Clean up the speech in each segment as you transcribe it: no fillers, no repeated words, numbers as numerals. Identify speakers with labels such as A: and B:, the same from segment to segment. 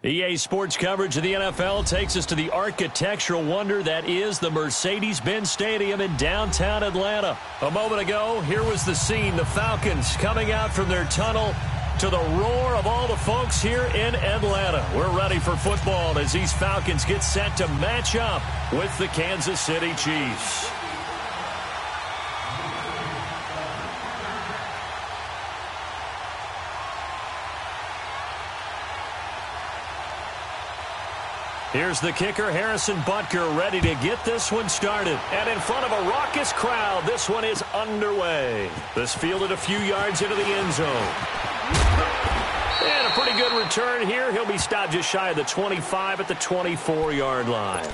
A: EA Sports coverage of the NFL takes us to the architectural wonder that is the Mercedes-Benz Stadium in downtown Atlanta. A moment ago, here was the scene. The Falcons coming out from their tunnel to the roar of all the folks here in Atlanta. We're ready for football as these Falcons get set to match up with the Kansas City Chiefs. Here's the kicker, Harrison Butker, ready to get this one started. And in front of a raucous crowd, this one is underway. This fielded a few yards into the end zone. And a pretty good return here. He'll be stopped just shy of the 25 at the 24-yard line.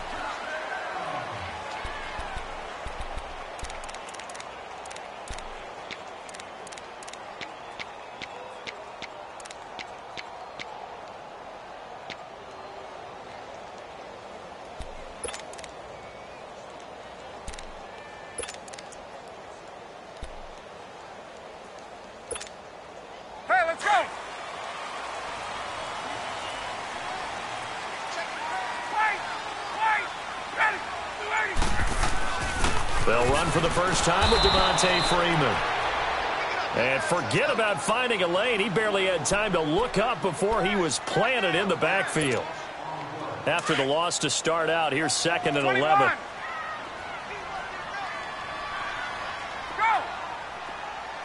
A: They'll run for the first time with Devontae Freeman. And forget about finding a lane. He barely had time to look up before he was planted in the backfield. After the loss to start out, here's 2nd and 11.
B: Go!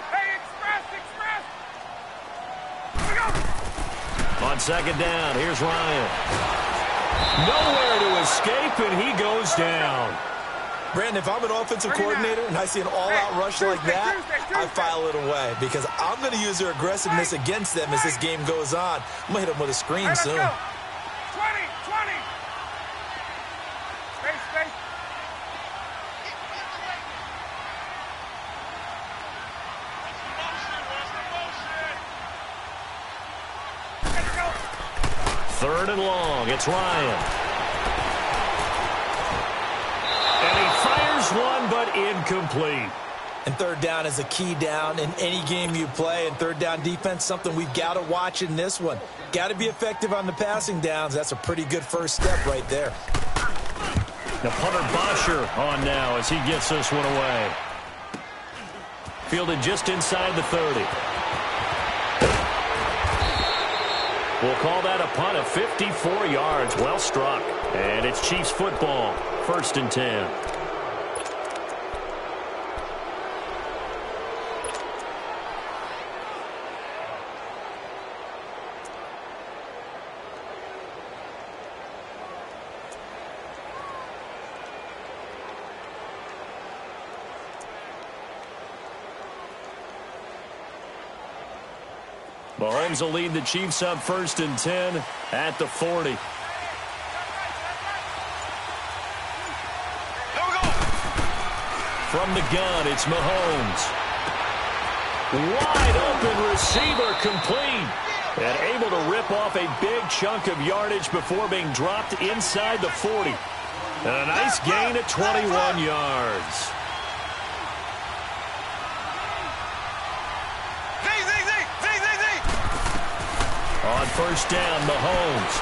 B: Hey, express! Here we go!
A: On 2nd down, here's Ryan. Nowhere to escape, and he goes down.
C: Brandon, if I'm an offensive coordinator and I see an all-out rush like that, I file it away because I'm going to use their aggressiveness against them as this game goes on. I'm going to hit them with a screen soon.
B: 20! Space! Let's go!
A: 3rd and long, it's Ryan. And he fires one, but incomplete.
C: And 3rd down is a key down in any game you play. And 3rd down defense, something we've got to watch in this one. Got to be effective on the passing downs. That's a pretty good first step right there.
A: The punter Bosher on now as he gets this one away. Fielded just inside the 30. We'll call that a punt of 54 yards. Well struck. And it's Chiefs football. 1st and 10. Mahomes will lead the Chiefs up 1st and 10 at the 40. From the gun, it's Mahomes. Wide open receiver complete. And able to rip off a big chunk of yardage before being dropped inside the 40. And a nice gain at 21 yards. On 1st down, Mahomes.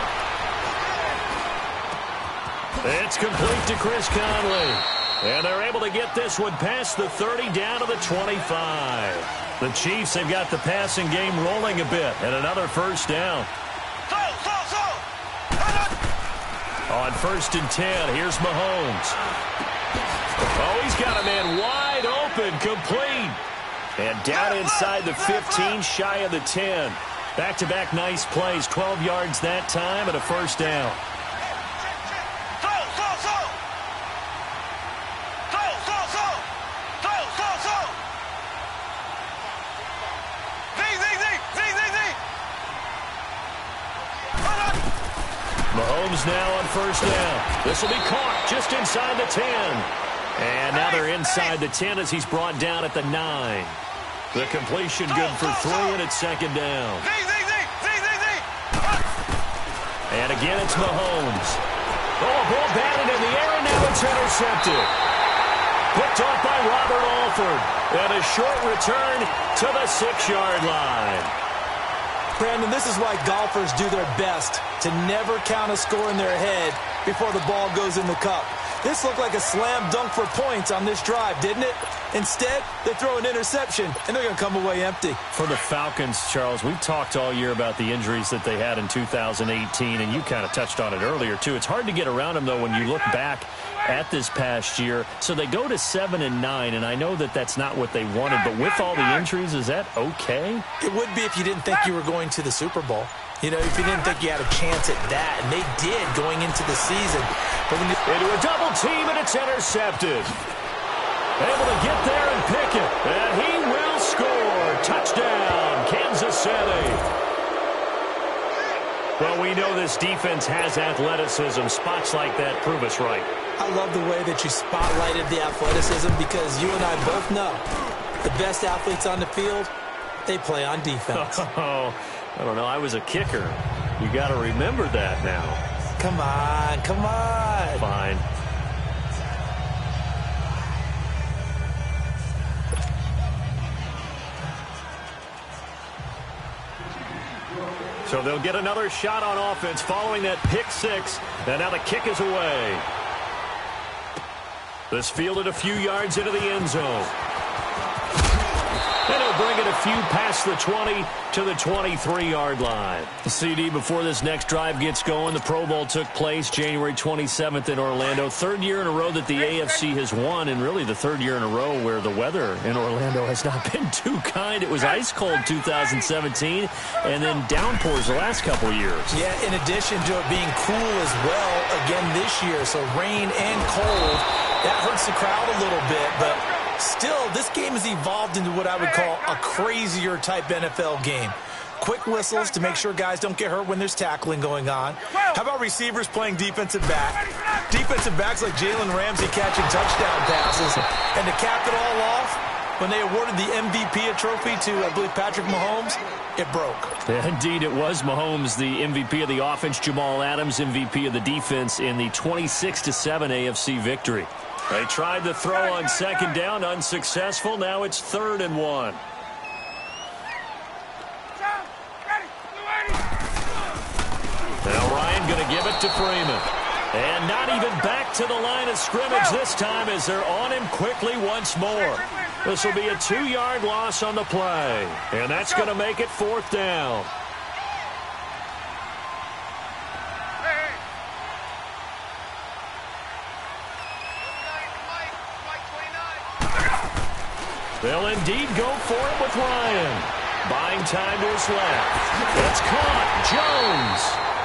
A: It's complete to Chris Conley. And they're able to get this one past the 30 down to the 25. The Chiefs have got the passing game rolling a bit. And another 1st down. On 1st and 10, here's Mahomes. Oh, he's got a man wide open, complete. And down inside the 15, shy of the 10. Back-to-back nice plays, 12 yards that time and a 1st down. Mahomes now on 1st down. This will be caught just inside the 10. And now they're inside the 10 as he's brought down at the 9. The completion good for 3, and it's 2nd down. And again, it's Mahomes. Oh, a ball batted in the air, and now it's intercepted. Picked off by Robert Alford. And a short return to the 6-yard line.
C: Brandon, this is why golfers do their best to never count a score in their head before the ball goes in the cup. This looked like a slam dunk for points on this drive, didn't it? Instead, they throw an interception, and they're going to come away empty.
A: For the Falcons, Charles, we've talked all year about the injuries that they had in 2018, and you kind of touched on it earlier, too. It's hard to get around them, though, when you look back at this past year. So they go to 7-9, and I know that that's not what they wanted, but with all the injuries, is that okay?
C: It would be if you didn't think you were going to the Super Bowl. You know, if you didn't think you had a chance at that, and they did going into the season. But when
A: into a double team, and it's intercepted. Able to get there and pick it, and he will score. Touchdown, Kansas City. Well, we know this defense has athleticism. Spots like that prove us right.
C: I love the way that you spotlighted the athleticism because you and I both know the best athletes on the field, they play on defense.
A: Oh, I don't know. I was a kicker. You got to remember that now.
C: Come on, come on.
A: Fine. So they'll get another shot on offense following that pick six. And now the kick is away. This fielded a few yards into the end zone. And he'll bring it a few past the 20 to the 23-yard line. CD, before this next drive gets going, the Pro Bowl took place January 27th in Orlando. Third year in a row that the AFC has won, and really the third year in a row where the weather in Orlando has not been too kind. It was ice cold 2017, and then downpours the last couple years.
C: Yeah, in addition to it being cool as well again this year, so rain and cold, that hurts the crowd a little bit, but still, this game has evolved into what I would call a crazier type NFL game. Quick whistles to make sure guys don't get hurt when there's tackling going on. How about receivers playing defensive back? Defensive backs like Jalen Ramsey catching touchdown passes. And to cap it all off, when they awarded the MVP trophy to, I believe, Patrick Mahomes, it broke.
A: Yeah, indeed, it was Mahomes, the MVP of the offense. Jamal Adams, MVP of the defense in the 26-7 AFC victory. They tried to throw on second down, unsuccessful. Now it's 3rd and 1. Now Ryan going to give it to Freeman. And not even back to the line of scrimmage this time as they're on him quickly once more. This will be a 2-yard loss on the play. And that's going to make it 4th down. They'll indeed go for it with Ryan. Buying time to his left. It's caught. Jones.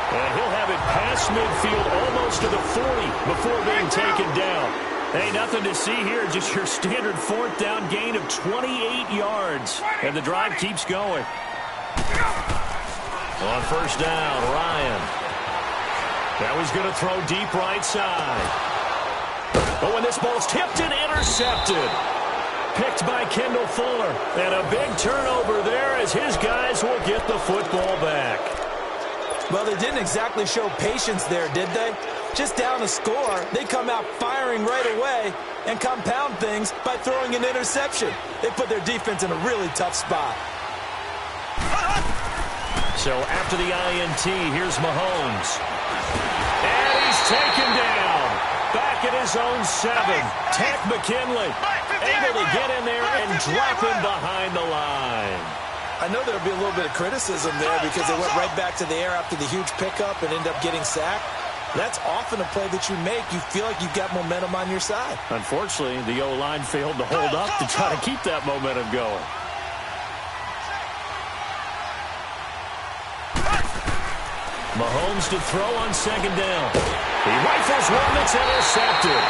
A: And he'll have it past midfield almost to the 40 before being taken down. Hey, nothing to see here. Just your standard 4th down gain of 28 yards. And the drive keeps going. On 1st down, Ryan. Now he's going to throw deep right side. But when this ball's tipped and intercepted. Picked by Kendall Fuller. And a big turnover there as his guys will get the football back.
C: Well, they didn't exactly show patience there, did they? Just down a score, they come out firing right away and compound things by throwing an interception. They put their defense in a really tough spot.
A: So after the INT, here's Mahomes. And he's taken down. Back at his own 7. Tank McKinley able to get in there and drop him behind the line.
C: I know there'll be a little bit of criticism there because they went right back to the air after the huge pickup and ended up getting sacked. That's often a play that you make. You feel like you've got momentum on your side.
A: Unfortunately, the O-line failed to hold up to try to keep that momentum going. Mahomes to throw on 2nd down. He rifles one that's intercepted.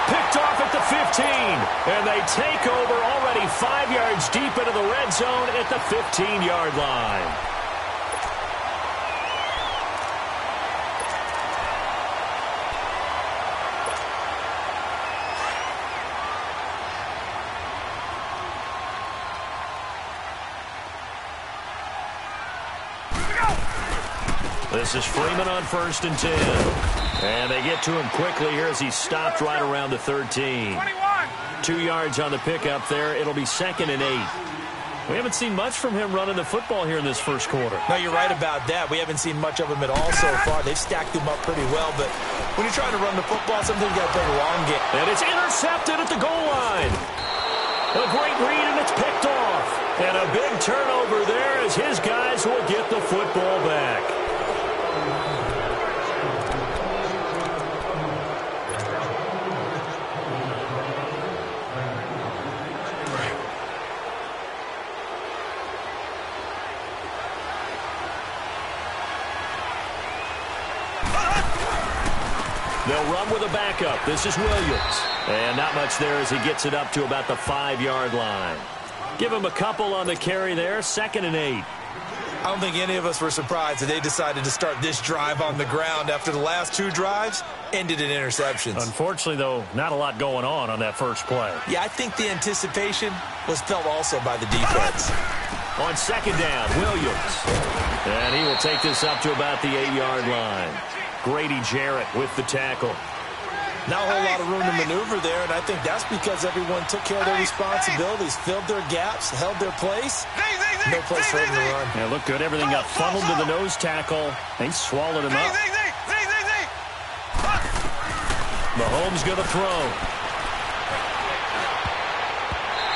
A: Picked off at the 15. And they take over already 5 yards deep into the red zone at the 15-yard line. This is Freeman on 1st and 10. And they get to him quickly here as he stopped right around the 13. 2 yards on the pickup there. It'll be 2nd and 8. We haven't seen much from him running the football here in this first quarter.
C: No, you're right about that. We haven't seen much of him at all so far. They've stacked him up pretty well, but when you're trying to run the football, sometimes you got to play the long game.
A: And it's intercepted at the goal line. A great read, and it's picked off. And a big turnover there as his guys will get the football back. They'll run with a backup. This is Williams. And not much there as he gets it up to about the 5-yard line. Give him a couple on the carry there. 2nd and 8.
C: I don't think any of us were surprised that they decided to start this drive on the ground after the last 2 drives ended in interceptions.
A: Unfortunately, though, not a lot going on that first play.
C: Yeah, I think the anticipation was felt also by the defense.
A: On 2nd down, Williams. And he will take this up to about the 8-yard line. Grady Jarrett with the tackle.
C: Not a whole lot of room to maneuver there, and I think that's because everyone took care of their responsibilities, filled their gaps, held their place. No place for him to run.
A: Yeah, looked good. Everything got funneled to the nose tackle. They swallowed him up. Mahomes going to throw.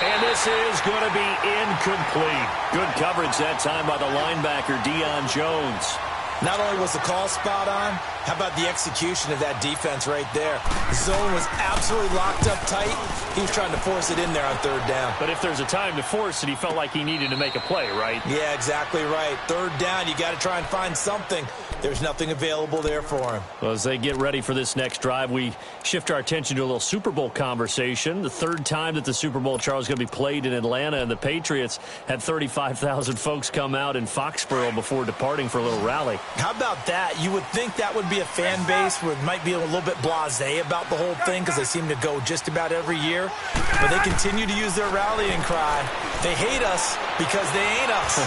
A: And this is going to be incomplete. Good coverage that time by the linebacker, Deion Jones.
C: Not only was the call spot on, how about the execution of that defense right there? The zone was absolutely locked up tight. He was trying to force it in there on 3rd down.
A: But if there's a time to force it, he felt like he needed to make a play, right?
C: Yeah, exactly right. 3rd down, you got to try and find something. There's nothing available there for him.
A: Well, as they get ready for this next drive, we shift our attention to a little Super Bowl conversation. The 3rd time that the Super Bowl, Charles, is going to be played in Atlanta, and the Patriots had 35,000 folks come out in Foxborough before departing for a little rally.
C: How about that? You would think that would be a fan base where it might be a little bit blasé about the whole thing because they seem to go just about every year. But they continue to use their rallying cry. They hate us because they ain't us.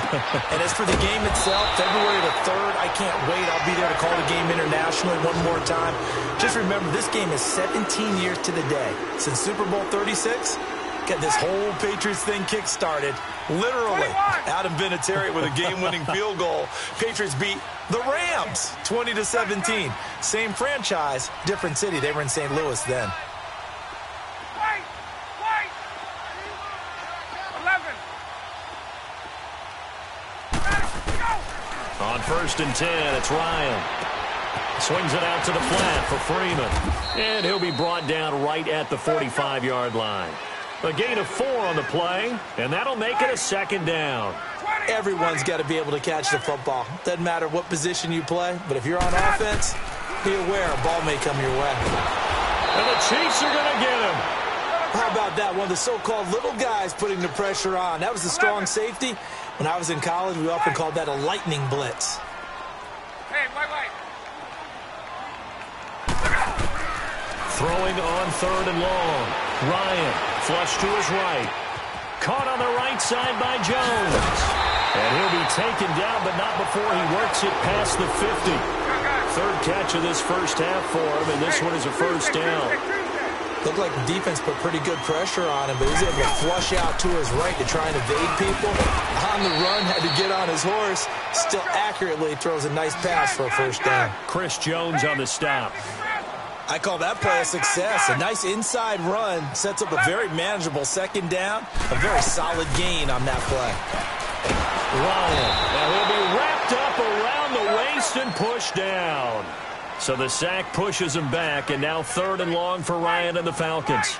C: And as for the game itself, February the 3rd, I can't wait. I'll be there to call the game internationally one more time. Just remember, this game is 17 years to the day since Super Bowl 36. Get this whole Patriots thing kick-started. Literally, Adam Vinatieri with a game-winning field goal. Patriots beat the Rams 20-17. Same franchise, different city. They were in St. Louis then.
B: 11.
A: On 1st and 10, it's Ryan. Swings it out to the flat for Freeman. And he'll be brought down right at the 45-yard line. A gain of 4 on the play, and that'll make it a 2nd down.
C: Everyone's got to be able to catch the football. Doesn't matter what position you play, but if you're on offense, be aware a ball may come your way.
A: And the Chiefs are going to get him.
C: How about that? One of the so-called little guys putting the pressure on. That was the strong safety. When I was in college, we often called that a lightning blitz.
B: Hey, wait.
A: Throwing on 3rd and long. Ryan, flush to his right. Caught on the right side by Jones. And he'll be taken down, but not before he works it past the 50. 3rd catch of this first half for him, and this one is a 1st down.
C: Looked like the defense put pretty good pressure on him, but he was able to flush out to his right to try and evade people. On the run, had to get on his horse. Still accurately throws a nice pass for a 1st down.
A: Chris Jones on the stop.
C: I call that play a success. A nice inside run sets up a very manageable 2nd down. A very solid gain on that play.
A: Ryan, and he'll be wrapped up around the waist and pushed down. So the sack pushes him back, and now 3rd and long for Ryan and the Falcons.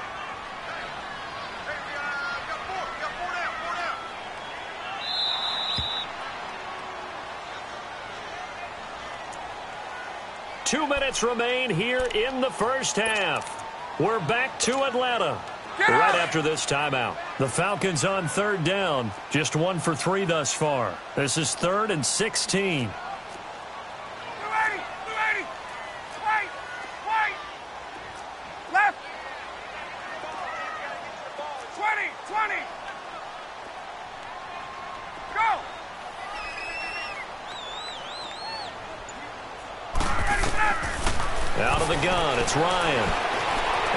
A: Two minutes remain here in the first half. We're back to Atlanta right after this timeout. The Falcons on 3rd down, just 1 for 3 thus far. This is 3rd and 16.
B: Left. 20. Go.
A: Out of the gun, it's Ryan.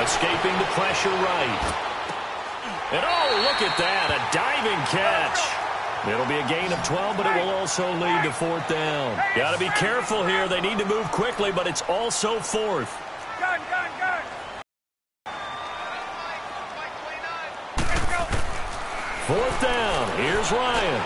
A: Escaping the pressure right. And oh, look at that, a diving catch. It'll be a gain of 12, but it will also lead to 4th down. Got to be careful here. They need to move quickly, but it's also 4th.
B: Gun.
A: 4th down. Here's Ryan.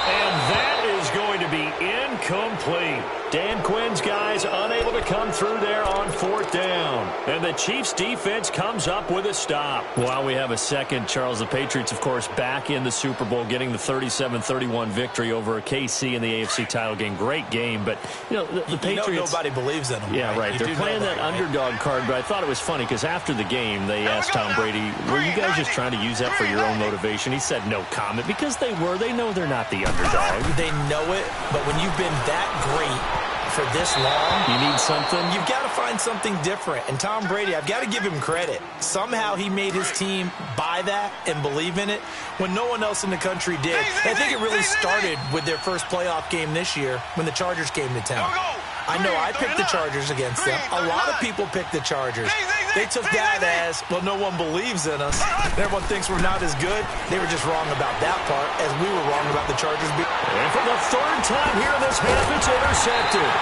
A: And that is going to be incomplete. Dan Quinn's guys unable to come through there on 4th down. And the Chiefs defense comes up with a stop. While we have a second, Charles, the Patriots, of course, back in the Super Bowl, getting the 37-31 victory over KC in the AFC title game. Great game, but, you know, the Patriots...
C: nobody believes in them.
A: Yeah, right. They're playing that underdog card, but I thought it was funny because after the game, they asked Tom Brady, were you guys just trying to use that for your own motivation? He said no comment because they were. They know they're not the underdog.
C: They know it, but when you've been that great for this long,
A: you need something.
C: You've got to find something different. And Tom Brady, I've got to give him credit. Somehow he made his team buy that and believe in it when no one else in the country did. And I think it really started with their first playoff game this year when the Chargers came to town. I know I picked the Chargers against them. A lot of people picked the Chargers. They took that as, well, no one believes in us. Everyone thinks we're not as good. They were just wrong about that part, as we were wrong about the Chargers.
A: And for the 3rd time here in this half, it's intercepted.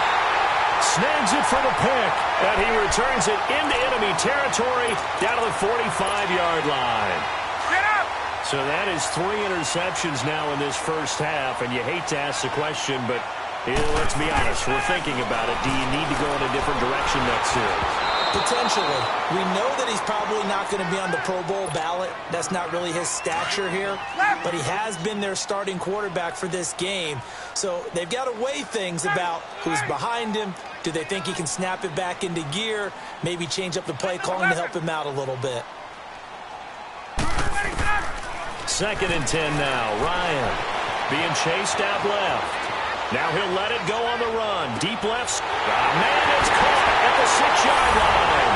A: Snags it for the pick, and he returns it into enemy territory down to the 45-yard line.
B: Get up!
A: So that is 3 interceptions now in this first half, and you hate to ask the question, but let's be honest, we're thinking about it. Do you need to go in a different direction next series?
C: Potentially. We know that he's probably not going to be on the Pro Bowl ballot. That's not really his stature here. But he has been their starting quarterback for this game. So they've got to weigh things about who's behind him. Do they think he can snap it back into gear? Maybe change up the play calling to help him out a little bit.
A: 2nd and 10 now. Ryan being chased out left. Now he'll let it go on the run. Deep left. Man, it's caught at the 6-yard line.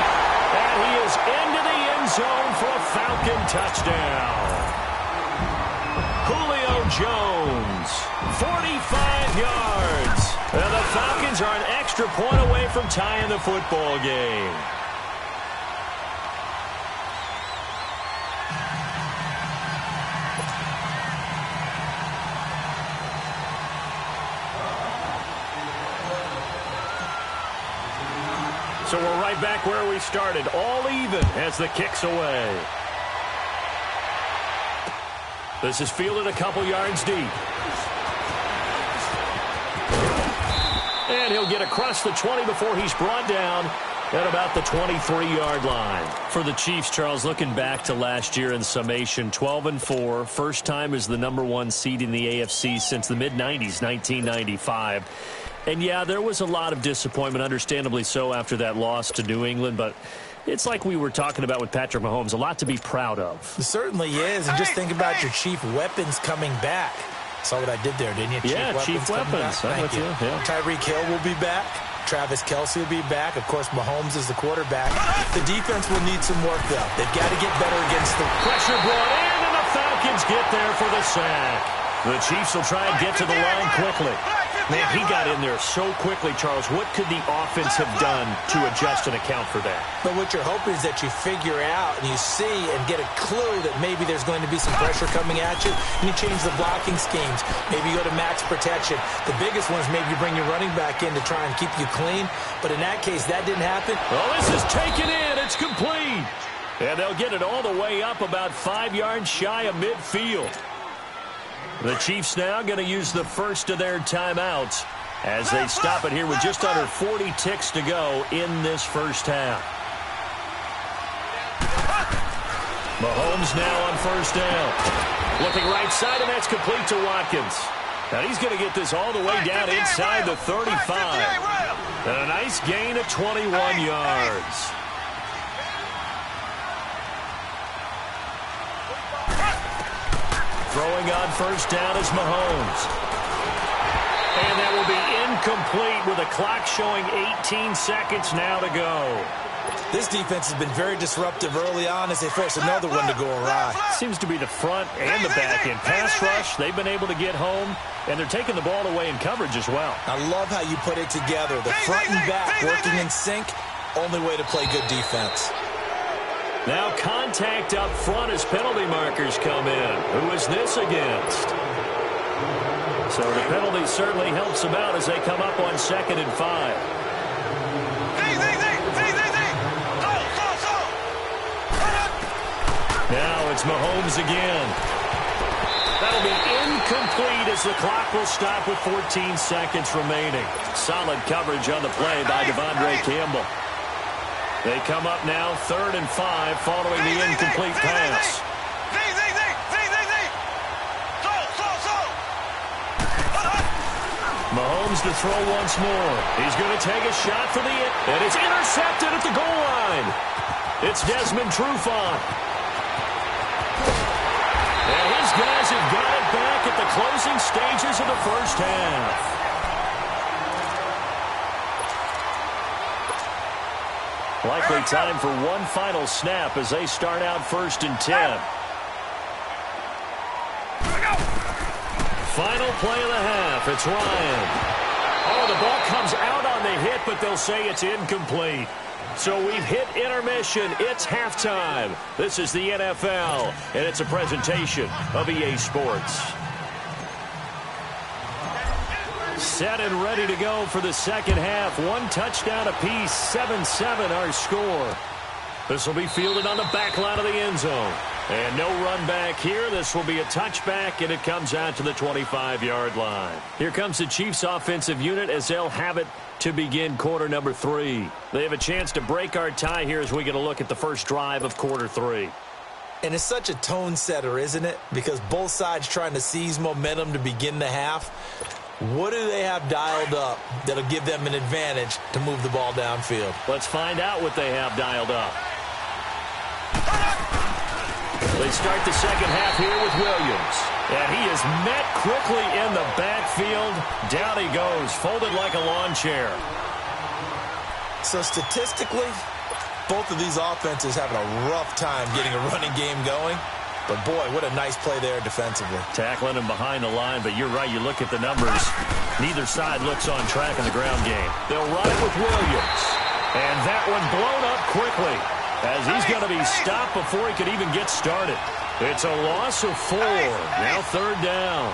A: And he is into the end zone for a Falcon touchdown. Julio Jones, 45 yards. And the Falcons are an extra point away from tying the football game. So we're right back where we started, all even as the kick's away. This is fielded a couple yards deep. And he'll get across the 20 before he's brought down at about the 23-yard line. For the Chiefs, Charles, looking back to last year in summation, 12-4, first time as the #1 seed in the AFC since the mid-90s, 1995. And, yeah, there was a lot of disappointment, understandably so, after that loss to New England. But it's like we were talking about with Patrick Mahomes, a lot to be proud of.
C: It certainly is. And just think about your chief weapons coming back. Saw what I did there, didn't you?
A: Yeah, chief weapons.
C: Thank you. Yeah. Tyreek Hill will be back. Travis Kelce will be back. Of course, Mahomes is the quarterback. The defense will need some work, though. They've got to get better against the
A: pressure brought in, and the Falcons get there for the sack. The Chiefs will try and get to the line quickly. Man, he got in there so quickly, Charles. What could the offense have done to adjust and account for that?
C: But what you're hoping is that you figure out and you see and get a clue that maybe there's going to be some pressure coming at you, and you change the blocking schemes. Maybe you go to max protection. The biggest one is maybe you bring your running back in to try and keep you clean. But in that case, that didn't happen.
A: Well, this is taken in. It's complete. And they'll get it all the way up about 5 yards shy of midfield. The Chiefs now going to use the first of their timeouts as they stop it here with just under 40 ticks to go in this first half. Mahomes now on first down. Looking right side, and that's complete to Watkins. Now he's going to get this all the way down inside the 35. And a nice gain of 21 yards. Throwing on first down is Mahomes. And that will be incomplete with a clock showing 18 seconds now to go.
C: This defense has been very disruptive early on as they force another one to go awry.
A: Seems to be the front and the back end. Pass rush, they've been able to get home, and they're taking the ball away in coverage as well.
C: I love how you put it together. The front and back working in sync, only way to play good defense.
A: Now contact up front as penalty markers come in. Who is this against? So the penalty certainly helps them out as they come up on 2nd and 5. Now it's Mahomes again. That'll be incomplete as the clock will stop with 14 seconds remaining. Solid coverage on the play by Devondre Campbell. They come up now 3rd and 5 following the incomplete pass. Mahomes to throw once more. He's going to take a shot for the end, and it's intercepted at the goal line. It's Desmond Trufant. And his guys have got it back at the closing stages of the first half. Likely time for one final snap as they start out 1st and 10. Final play of the half. It's Ryan. Oh, the ball comes out on the hit, but they'll say it's incomplete. So we've hit intermission. It's halftime. This is the NFL, and it's a presentation of EA Sports. Set and ready to go for the second half. One touchdown apiece, 7-7 our score. This will be fielded on the back line of the end zone. And no run back here. This will be a touchback, and it comes out to the 25-yard line. Here comes the Chiefs offensive unit as they'll have it to begin quarter number 3. They have a chance to break our tie here as we get a look at the first drive of quarter 3.
C: And it's such a tone setter, isn't it? Because both sides trying to seize momentum to begin the half. What do they have dialed up that'll give them an advantage to move the ball downfield?
A: Let's find out what they have dialed up. They start the second half here with Williams. And he is met quickly in the backfield. Down he goes, folded like a lawn chair.
C: So statistically, both of these offenses having a rough time getting a running game going. But, boy, what a nice play there defensively.
A: Tackling him behind the line, but you're right. You look at the numbers. Neither side looks on track in the ground game. They'll run it with Williams. And that one blown up quickly as he's going to be stopped before he could even get started. It's a loss of 4. Now 3rd down.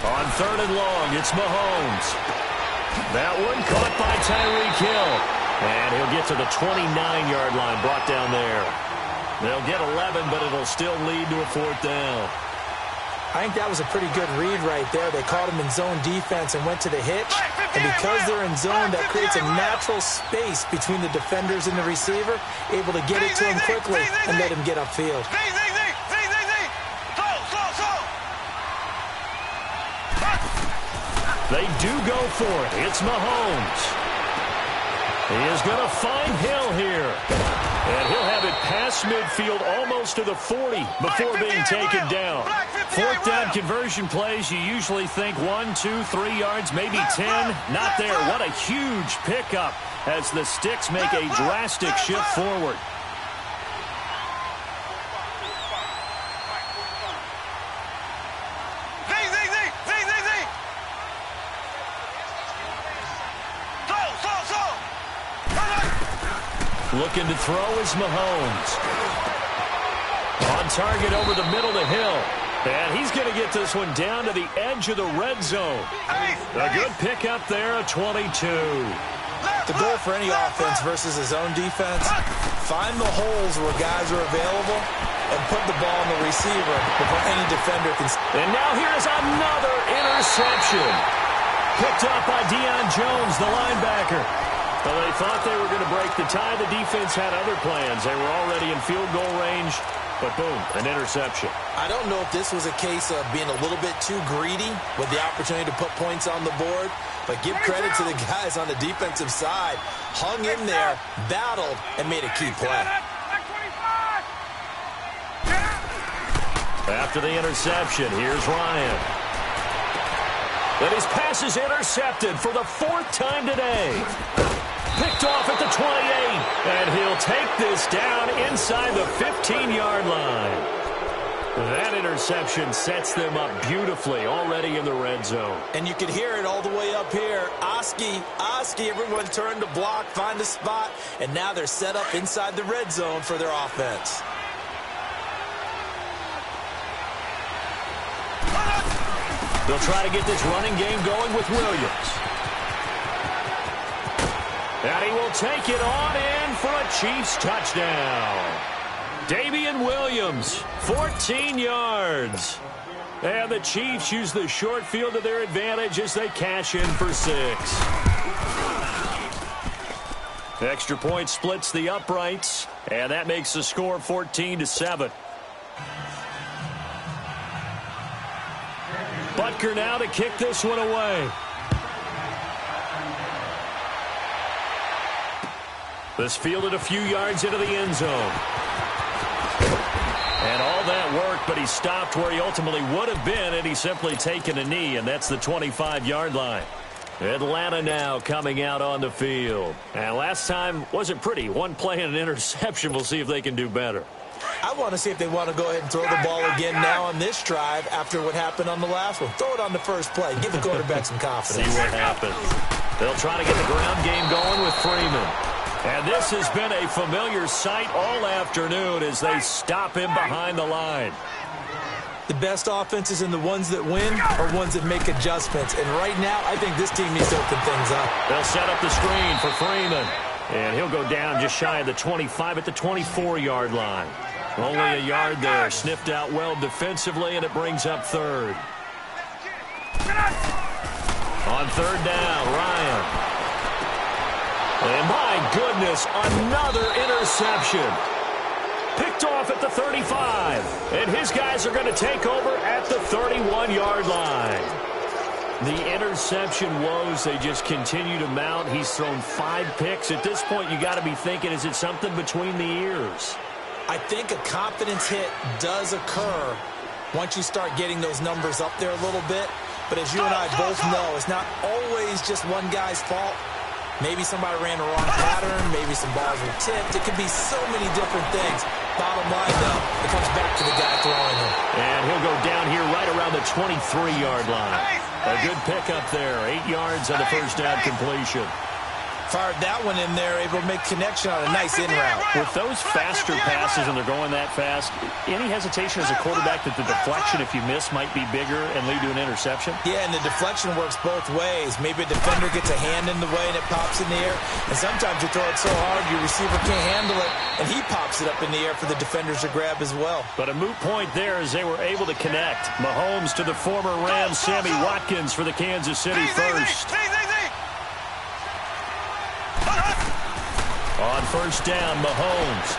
A: On 3rd and long, it's Mahomes. That one caught by Tyreek Hill. And he'll get to the 29-yard line, brought down there. They'll get 11, but it'll still lead to a 4th down.
D: I think that was a pretty good read right there. They caught him in zone defense and went to the hitch. And because they're in zone, that creates a natural space between the defenders and the receiver, able to get it to him quickly and let him get upfield.
A: They do go for it. It's Mahomes. He is going to find Hill here. And he'll have it past midfield almost to the 40 before being taken down. 4th down conversion plays, you usually think 1, 2, 3 yards, maybe 10. Not there. What a huge pickup as the sticks make a drastic shift forward. Looking to throw is Mahomes. On target over the middle to Hill. And he's going to get this one down to the edge of the red zone. A good pickup there, a 22.
C: The goal for any offense versus a zone defense, find the holes where guys are available and put the ball on the receiver before any defender can.
A: And now here's another interception. Picked up by Deion Jones, the linebacker. Well, they thought they were going to break the tie. The defense had other plans. They were already in field goal range, but boom, an interception.
C: I don't know if this was a case of being a little bit too greedy with the opportunity to put points on the board, but give credit to the guys on the defensive side. Hung in there, battled, and made a key play.
A: After the interception, here's Ryan. And his pass is intercepted for the 4th time today. Picked off at the 28, and he'll take this down inside the 15-yard line. That interception sets them up beautifully already in the red zone.
C: And you can hear it all the way up here. Oski, everyone turned to block, find a spot, and now they're set up inside the red zone for their offense.
A: They'll try to get this running game going with Williams. And he will take it on in for a Chiefs touchdown. Damian Williams, 14 yards. And the Chiefs use the short field to their advantage as they cash in for 6. Extra point splits the uprights, and that makes the score 14-7. Butker now to kick this one away. This fielded a few yards into the end zone. And all that worked, but he stopped where he ultimately would have been, and he's simply taken a knee, and that's the 25-yard line. Atlanta now coming out on the field. And last time wasn't pretty. One play and an interception. We'll see if they can do better.
C: I want to see if they want to go ahead and throw the ball again now on this drive after what happened on the last one. Throw it on the first play. Give the quarterback some confidence.
A: See what happens. They'll try to get the ground game going with Freeman. And this has been a familiar sight all afternoon as they stop him behind the line.
C: The best offenses and the ones that win are ones that make adjustments. And right now, I think this team needs to open things up.
A: They'll set up the screen for Freeman. And he'll go down just shy of the 25 at the 24-yard line. Only a yard there. Sniffed out well defensively, and it brings up third. On third down, Ryan. And my goodness, another interception. Picked off at the 35. And his guys are going to take over at the 31-yard line. The interception woes, they just continue to mount. He's thrown 5 picks. At this point, you got to be thinking, is it something between the ears?
C: I think a confidence hit does occur once you start getting those numbers up there a little bit. But as you and I both know, it's not always just one guy's fault. Maybe somebody ran the wrong pattern. Maybe some balls were tipped. It could be so many different things. Bottom line, though, it comes back to the guy throwing them.
A: And he'll go down here right around the 23-yard line. A good pickup there. 8 yards on the first down completion.
C: Fired that one in there, able to make connection on a nice in route.
A: With those faster passes and they're going that fast, any hesitation as a quarterback that the deflection, if you miss, might be bigger and lead to an interception?
C: Yeah, and the deflection works both ways. Maybe a defender gets a hand in the way and it pops in the air. And sometimes you throw it so hard your receiver can't handle it, and he pops it up in the air for the defenders to grab as well.
A: But a moot point there as they were able to connect. Mahomes to the former Rams, Sammy Watkins for the Kansas City first. On first down, Mahomes.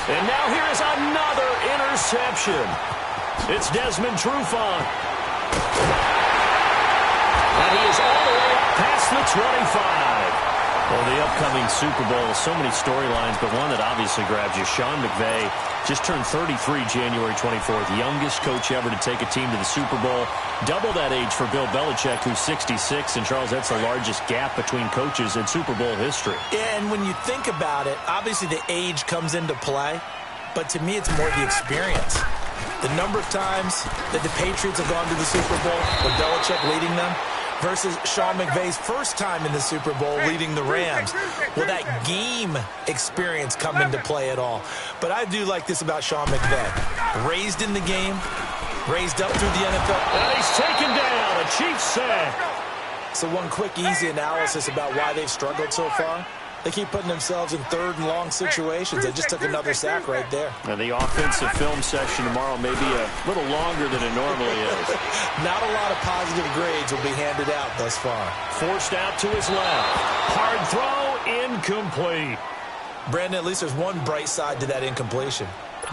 A: And now here is another interception. It's Desmond Trufant. And he is all the way up past the 25. Well, the upcoming Super Bowl, so many storylines, but one that obviously grabs you. Sean McVay just turned 33 January 24th, youngest coach ever to take a team to the Super Bowl. Double that age for Bill Belichick, who's 66. And, Charles, that's the largest gap between coaches in Super Bowl history.
C: Yeah, and when you think about it, obviously the age comes into play. But to me, it's more the experience. The number of times that the Patriots have gone to the Super Bowl with Belichick leading them versus Sean McVay's first time in the Super Bowl leading the Rams. Will that game experience come into play at all? But I do like this about Sean McVay. Raised in the game, raised up through the NFL.
A: And he's taken down, a Chiefs sack.
C: So one quick, easy analysis about why they've struggled so far. They keep putting themselves in third and long situations. They just took another sack right there.
A: And the offensive film session tomorrow may be a little longer than it normally is.
C: Not a lot of positive grades will be handed out thus far.
A: Forced out to his left. Hard throw, incomplete.
C: Brandon, at least there's one bright side to that incompletion.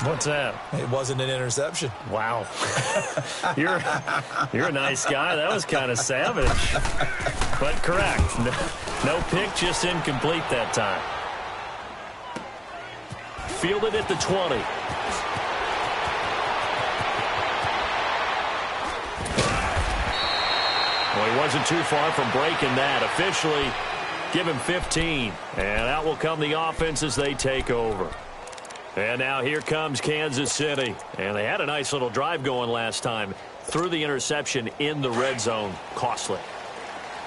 A: What's that?
C: It wasn't an interception.
A: Wow. You're a nice guy. That was kind of savage. But correct. No pick, just incomplete that time. Fielded at the 20. Well, he wasn't too far from breaking that. Officially, give him 15. And out will come the offense as they take over. And now here comes Kansas City. And they had a nice little drive going last time. Threw the interception in the red zone. Costly.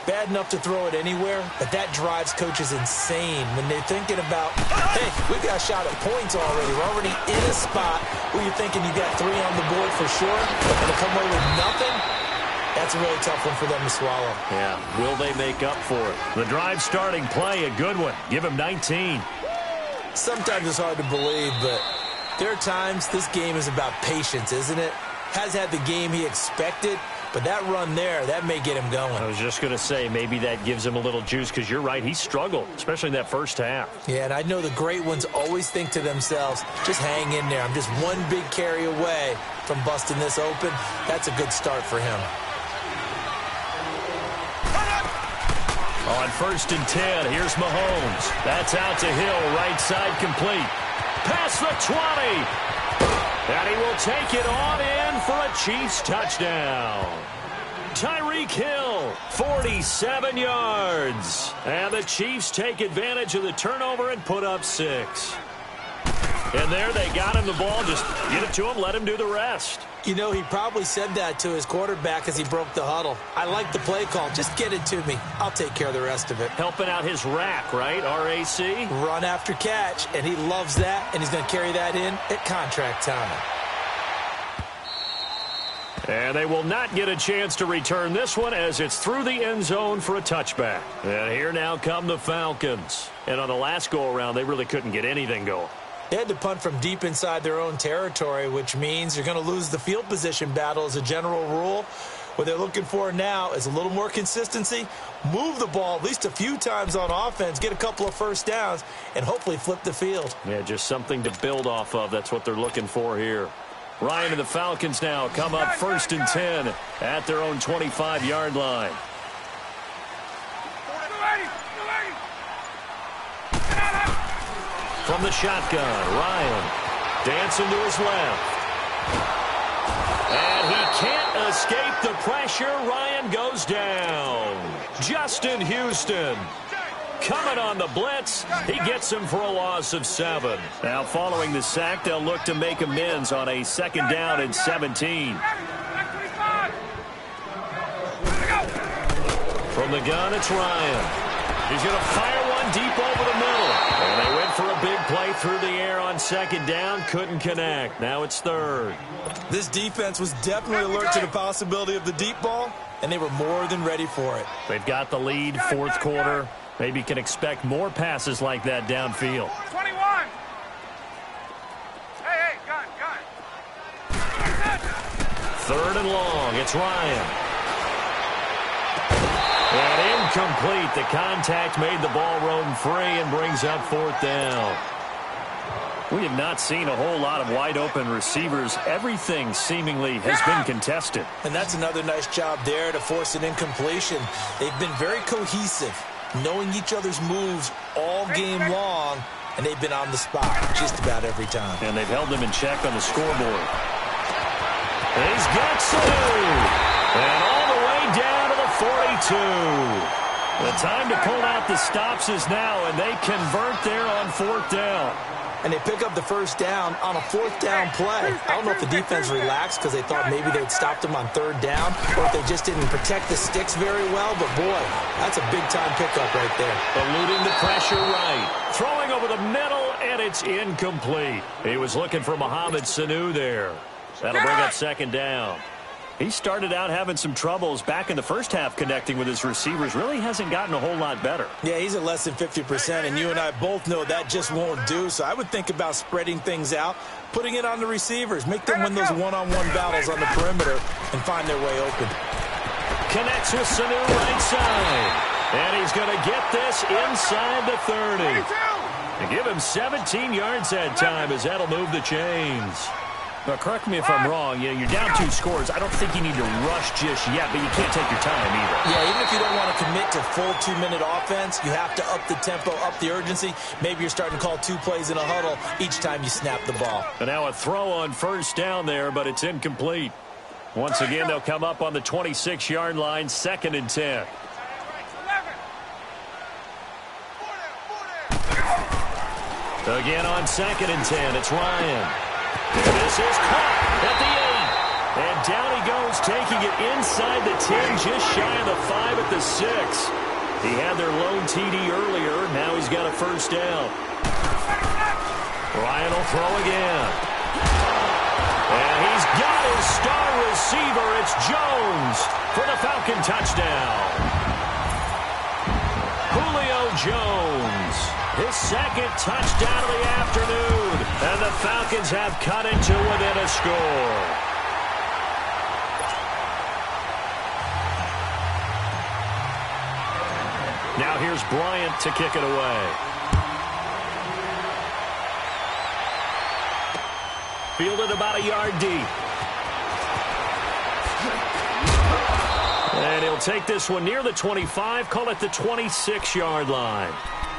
D: Bad enough to throw it anywhere, but that drives coaches insane when they're thinking about, hey, we got a shot at points already. We're already in a spot where you're thinking you got 3 on the board for sure, but to come away with nothing, that's a really tough one for them to swallow.
A: Yeah, will they make up for it? The drive starting play, a good one. Give him 19.
D: Sometimes it's hard to believe, but there are times this game is about patience, isn't it? Has had the game he expected, but that run there, that may get him going.
A: I was just going to say, maybe that gives him a little juice, because you're right, he struggled, especially in that first half.
D: Yeah, and I know the great ones always think to themselves, just hang in there. I'm just one big carry away from busting this open. That's a good start for him.
A: On 1st and 10, here's Mahomes. That's out to Hill, right side complete. Past the 20. And he will take it on in for a Chiefs touchdown. Tyreek Hill, 47 yards. And the Chiefs take advantage of the turnover and put up 6. And there they got him the ball. Just get it to him, let him do the rest.
D: You know, he probably said that to his quarterback as he broke the huddle. I like the play call. Just get it to me. I'll take care of the rest of it.
A: Helping out his rack, right? R-A-C?
D: Run after catch, and he loves that, and he's going to carry that in at contract time.
A: And they will not get a chance to return this one as it's through the end zone for a touchback. And here now come the Falcons. And on the last go-around, they really couldn't get anything going.
D: They had to punt from deep inside their own territory, which means you're going to lose the field position battle as a general rule. What they're looking for now is a little more consistency, move the ball at least a few times on offense, get a couple of first downs, and hopefully flip the field.
A: Yeah, just something to build off of. That's what they're looking for here. Ryan and the Falcons now come up 1st and 10 at their own 25-yard line. From the shotgun, Ryan dancing to his left. And he can't escape the pressure. Ryan goes down. Justin Houston coming on the blitz. He gets him for a loss of 7. Now following the sack, they'll look to make amends on a 2nd down and 17. From the gun, it's Ryan. He's going to fire one deep over the middle. And they went for a big play through the air on 2nd down. Couldn't connect. Now it's 3rd.
D: This defense was definitely alert to the possibility of the deep ball, and they were more than ready for it.
A: They've got the lead, 4th quarter. Maybe can expect more passes like that downfield.
B: 21. Hey, gun.
A: 3rd and long. It's Ryan. And incomplete. The contact made the ball roam free and brings up 4th down. We have not seen a whole lot of wide-open receivers. Everything seemingly has been contested.
D: And that's another nice job there to force an incompletion. They've been very cohesive, knowing each other's moves all game long, and they've been on the spot just about every time.
A: And they've held them in check on the scoreboard. He's got Sanu. And all the way down to the 42. The time to pull out the stops is now, and they convert there on 4th down.
D: And they pick up the 1st down on a 4th down play. I don't know if the defense relaxed because they thought maybe they'd stopped them on 3rd down, or if they just didn't protect the sticks very well. But, boy, that's a big-time pickup right there.
A: Eluding the pressure right. Throwing over the middle, and it's incomplete. He was looking for Mohamed Sanu there. That'll bring up 2nd down. He started out having some troubles back in the first half connecting with his receivers. Really hasn't gotten a whole lot better.
D: Yeah, he's at less than 50%, and you and I both know that just won't do. So I would think about spreading things out, putting it on the receivers, make them win those one-on-one battles on the perimeter and find their way open.
A: Connects with Sanu right side. And he's going to get this inside the 30. And give him 17 yards that time as that'll move the chains. Now, correct me if I'm wrong. You're down 2 scores. I don't think you need to rush just yet, but you can't take your time either.
D: Yeah, even if you don't want to commit to full 2-minute offense, you have to up the tempo, up the urgency. Maybe you're starting to call 2 plays in a huddle each time you snap the ball.
A: And now a throw on 1st down there, but it's incomplete. Once again, they'll come up on the 26-yard line, 2nd and 10. Again on 2nd and 10, it's Ryan. And this is caught at the 8. And down he goes, taking it inside the 10, just shy of the 5 at the 6. He had their lone TD earlier. Now he's got a first down. Ryan will throw again. And he's got his star receiver. It's Jones for the Falcon touchdown. Julio Jones, his 2nd touchdown of the afternoon. And the Falcons have cut into within a score. Now here's Bryant to kick it away. Fielded about a yard deep. And he'll take this one near the 25, call it the 26-yard line.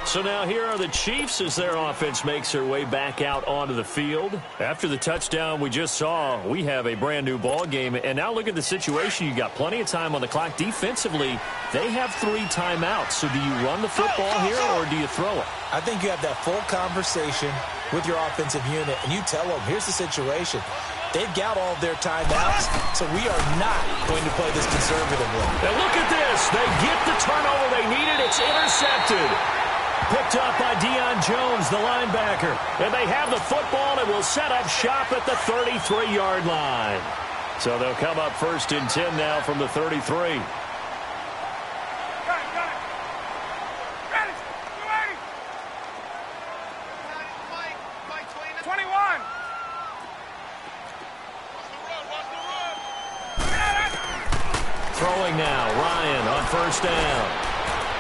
A: So now here are the Chiefs as their offense makes their way back out onto the field. After the touchdown we just saw, we have a brand-new ball game. And now look at the situation. You got plenty of time on the clock. Defensively, they have 3 timeouts. So do you run the football here or do you throw it?
D: I think you have that full conversation with your offensive unit, and you tell them, here's the situation. They've got all of their timeouts, so we are not going to play this conservatively.
A: And look at this. They get the turnover they needed. It's intercepted. Picked up by Deion Jones, the linebacker. And they have the football and will set up shop at the 33-yard line. So they'll come up 1st and 10 now from the 33. Throwing now, Ryan on 1st down.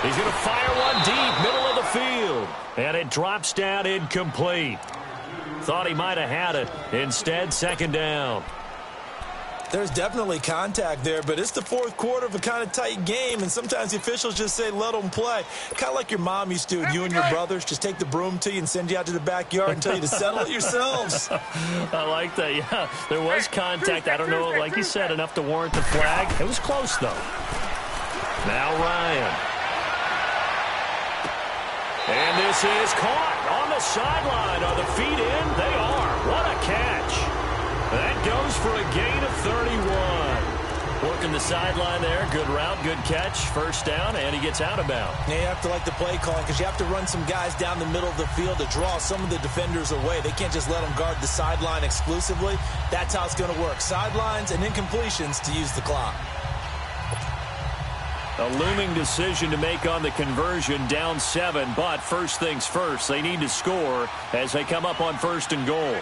A: He's going to fire one deep, middle of the field. And it drops down incomplete. Thought he might have had it. Instead, 2nd down.
D: There's definitely contact there, but it's the 4th quarter of a kind of tight game, and sometimes the officials just say, let them play. Kind of like your mom used to, and you and your brothers just take the broom to you and send you out to the backyard and tell you to settle it yourselves.
A: I like that, yeah. There was contact. I don't know, like you said, enough to warrant the flag. It was close, though. Now Ryan. And this is caught on the sideline. Are the feet in? They are. What a catch. That goes for a gain of 31. Working the sideline there. Good route, good catch. 1st down, and he gets out of bounds.
D: Yeah, you have to like the play calling because you have to run some guys down the middle of the field to draw some of the defenders away. They can't just let them guard the sideline exclusively. That's how it's going to work. Sidelines and incompletions to use the clock.
A: A looming decision to make on the conversion, down 7, but first things first, they need to score as they come up on 1st and goal.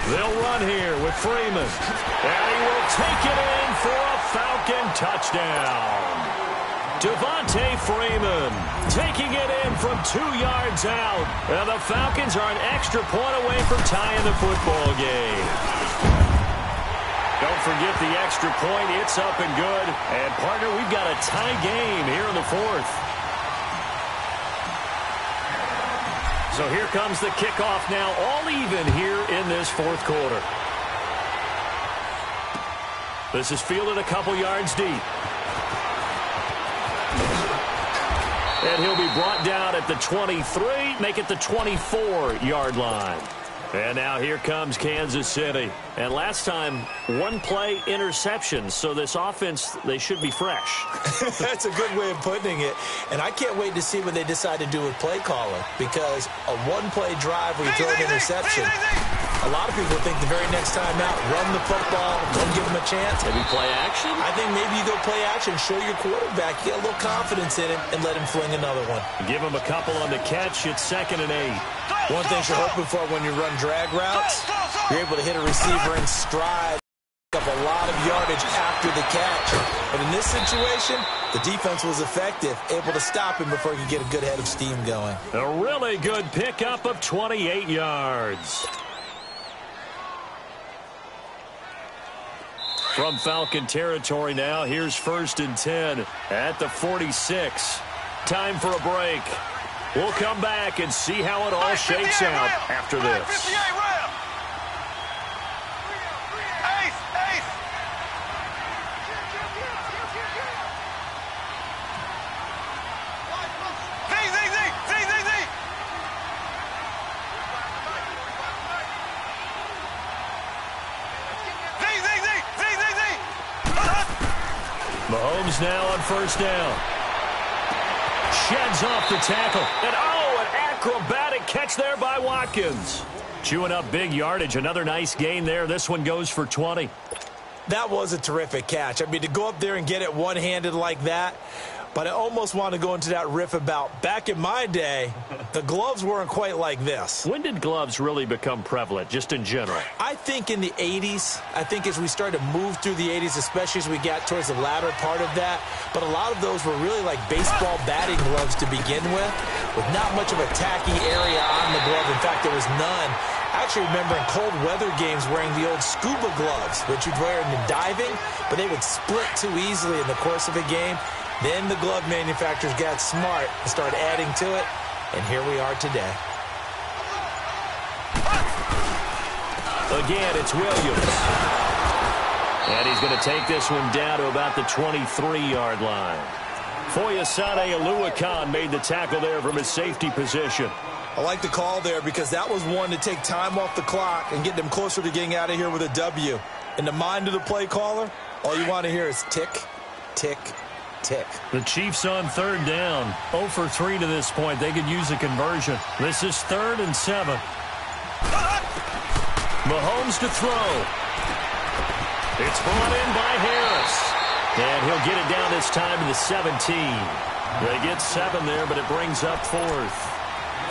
A: They'll run here with Freeman, and he will take it in for a Falcon touchdown. Devontae Freeman taking it in from 2 yards out, and the Falcons are an extra point away from tying the football game. Don't forget the extra point. It's up and good. And, partner, we've got a tie game here in the 4th. So here comes the kickoff now, all even here in this 4th quarter. This is fielded a couple yards deep. And he'll be brought down at the 23, make it the 24-yard line. And now here comes Kansas City. And last time, 1 play interception. So this offense, they should be fresh.
D: That's a good way of putting it. And I can't wait to see what they decide to do with play calling. Because a 1-play drive where you throw an interception, a lot of people think the very next time out, run the football, don't give them a chance.
A: Maybe play action?
D: I think maybe you go play action, show your quarterback, get a little confidence in him, and let him fling another one.
A: Give him a couple on the catch. It's 2nd and 8.
D: One thing you're hoping for when you run drag routes, you're able to hit a receiver in stride, pick up a lot of yardage after the catch. But in this situation, the defense was effective, able to stop him before he could get a good head of steam going.
A: A really good pickup of 28 yards. From Falcon territory now, here's 1st and 10 at the 46. Time for a break. We'll come back and see how it all shakes out after this.
B: Easy.
A: Mahomes now on first down. Sheds off the tackle. And, an acrobatic catch there by Watkins. Chewing up big yardage. Another nice gain there. This one goes for 20.
D: That was a terrific catch. I mean, to go up there and get it one-handed like that, but I almost want to go into that riff about back in my day, the gloves weren't quite like this.
A: When did gloves really become prevalent, just in general?
D: I think in the 80s. I think as we started to move through the 80s, especially as we got towards the latter part of that. But a lot of those were really like baseball batting gloves to begin with not much of a tacky area on the glove. In fact, there was none. I actually remember in cold weather games wearing the old scuba gloves, which you'd wear in the diving, but they would split too easily in the course of a game. Then the glove manufacturers got smart and started adding to it, and here we are today.
A: Again, it's Williams. And he's going to take this one down to about the 23-yard line. Foyesade Oluwakan made the tackle there from his safety position.
D: I like the call there because that was one to take time off the clock and get them closer to getting out of here with a W. In the mind of the play caller, all you want to hear is tick, tick, tick.
A: The Chiefs on third down. 0 for 3 to this point. They could use a conversion. This is 3rd and 7. Mahomes to throw. It's brought in by Harris. And he'll get it down this time to the 17. They get 7 there, but it brings up 4th.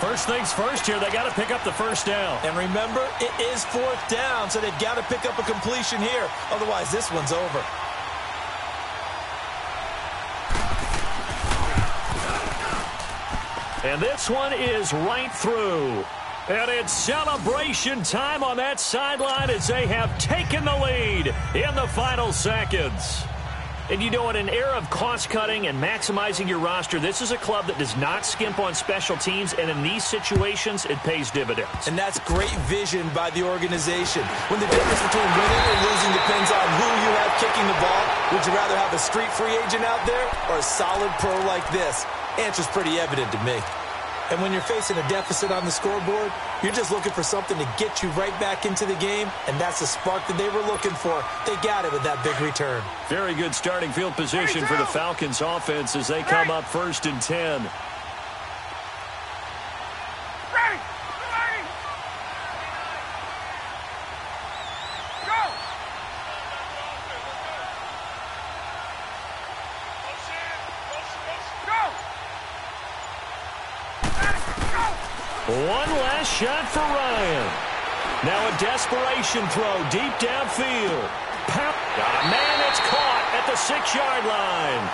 A: First things first here, they got to pick up the first down.
D: And remember, it is 4th down, so they've got to pick up a completion here. Otherwise, this one's over.
A: And this one is right through. And it's celebration time on that sideline as they have taken the lead in the final seconds. And you know, in an era of cost-cutting and maximizing your roster, this is a club that does not skimp on special teams, and in these situations, it pays dividends.
D: And that's great vision by the organization. When the difference between winning and losing depends on who you have kicking the ball, would you rather have a street free agent out there or a solid pro like this? Answer's pretty evident to me. And when you're facing a deficit on the scoreboard, you're just looking for something to get you right back into the game, and that's the spark that they were looking for. They got it with that big return.
A: Very good starting field position for the Falcons offense as they come up 1st and 10.
B: Ready! Go!
A: One last shot for Ryan. Now a desperation throw deep downfield. Man, it's caught at the 6-yard line.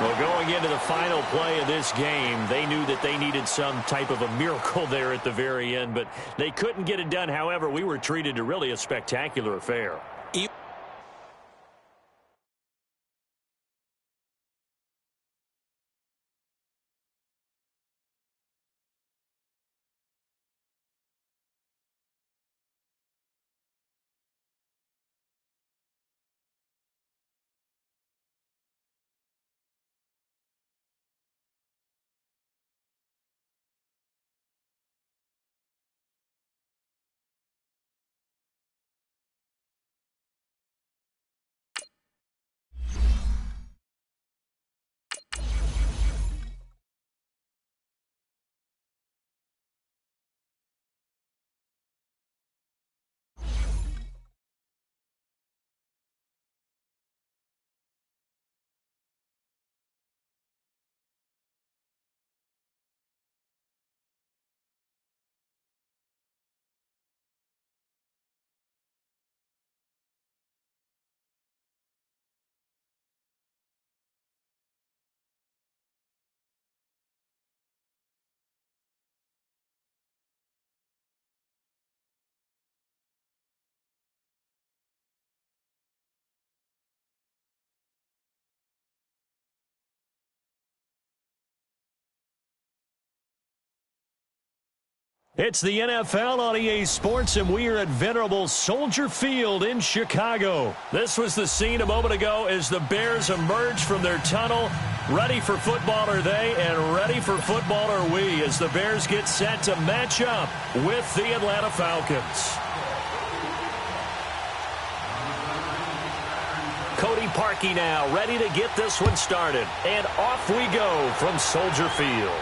A: Well, going into the final play of this game, they knew that they needed some type of a miracle there at the very end, but they couldn't get it done. However, we were treated to really a spectacular affair. It's the NFL on EA Sports, and we are at venerable Soldier Field in Chicago. This was the scene a moment ago as the Bears emerged from their tunnel. Ready for football are they, and ready for football are we, as the Bears get set to match up with the Atlanta Falcons. Cody Parkey now, ready to get this one started. And off we go from Soldier Field.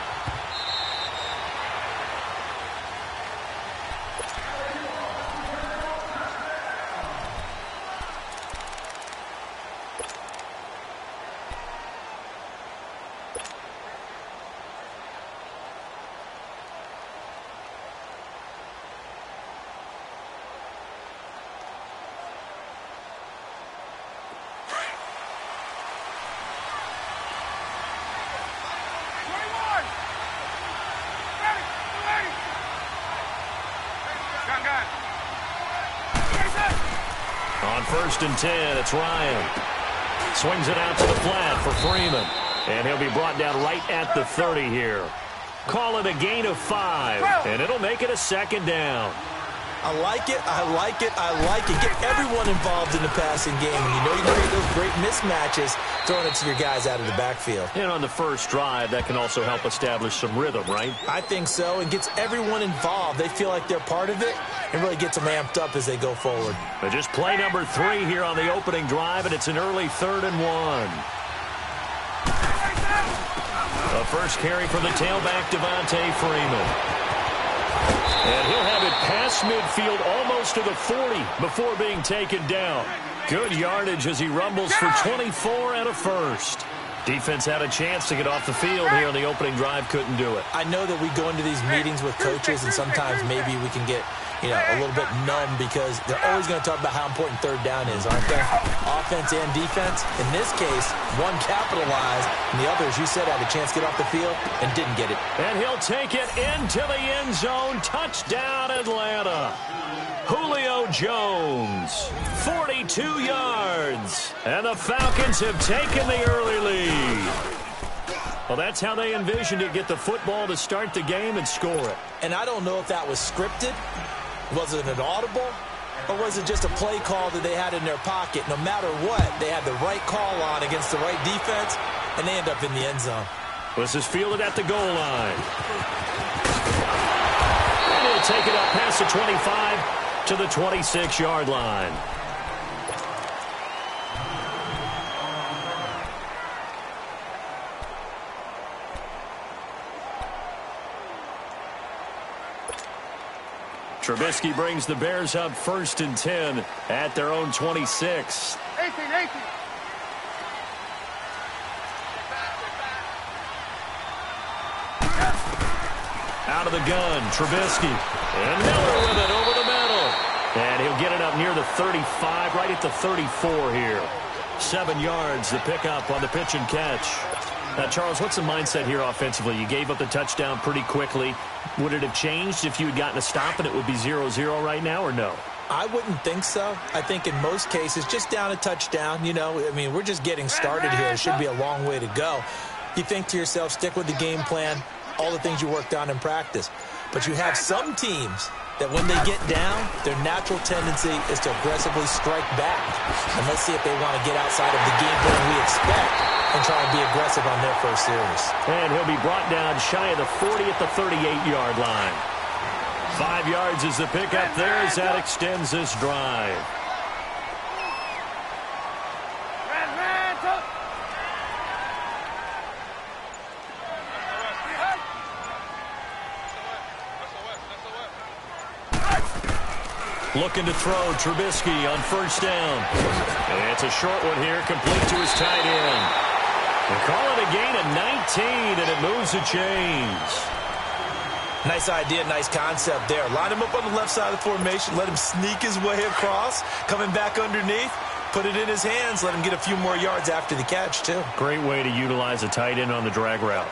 B: On
A: 1st and 10, it's Ryan. Swings it out to the flat for Freeman. And he'll be brought down right at the 30 here. Call it a gain of 5, and it'll make it a 2nd down.
D: I like it, I like it, I like it. Get everyone involved in the passing game. And you know you create those great mismatches throwing it to your guys out of the backfield.
A: And on the first drive, that can also help establish some rhythm, right?
D: I think so, and gets everyone involved. They feel like they're part of it and really gets them amped up as they go forward.
A: But just play number 3 here on the opening drive, and it's an early 3rd and 1. The first carry for the tailback, Devontae Freeman. And he'll have it past midfield almost to the 40 before being taken down. Good yardage as he rumbles for 24 and a first. Defense had a chance to get off the field here on the opening drive, couldn't do it.
D: I know that we go into these meetings with coaches, and sometimes maybe we can get, a little bit numb because they're always going to talk about how important 3rd down is, aren't they? Offense and defense. In this case, one capitalized, and the other, as you said, had a chance to get off the field and didn't get it.
A: And he'll take it into the end zone. Touchdown, Atlanta. Julio Jones, 42 yards. And the Falcons have taken the early lead. Well, that's how they envisioned it. Get the football to start the game and score it.
D: And I don't know if that was scripted. Was it an audible? Or was it just a play call that they had in their pocket? No matter what, they had the right call on against the right defense, and they end up in the end zone.
A: This is fielded at the goal line. And he'll take it up past the 25 to the 26-yard line. Trubisky brings the Bears up 1st and 10 at their own 26.
B: 18.
A: Out of the gun, Trubisky. And Miller with it over the middle. And he'll get it up near the 35, right at the 34 here. 7 yards, the pickup on the pitch and catch. Now, Charles, what's the mindset here offensively? You gave up the touchdown pretty quickly. Would it have changed if you had gotten a stop and it would be 0-0 right now, or no?
D: I wouldn't think so. I think in most cases, just down a touchdown, we're just getting started here. It should be a long way to go. You think to yourself, stick with the game plan, all the things you worked on in practice. But you have some teams that when they get down, their natural tendency is to aggressively strike back. And let's see if they want to get outside of the game plan we expect and try and be aggressive on their first series.
A: And he'll be brought down shy of the 40 at the 38-yard line. 5 yards is the pickup there as that extends this drive. Looking to throw, Trubisky on 1st down. And it's a short one here, complete to his tight end. They call it a gain of 19, and it moves the chains.
D: Nice idea, nice concept there. Line him up on the left side of the formation, let him sneak his way across, coming back underneath, put it in his hands, let him get a few more yards after the catch, too.
A: Great way to utilize a tight end on the drag route.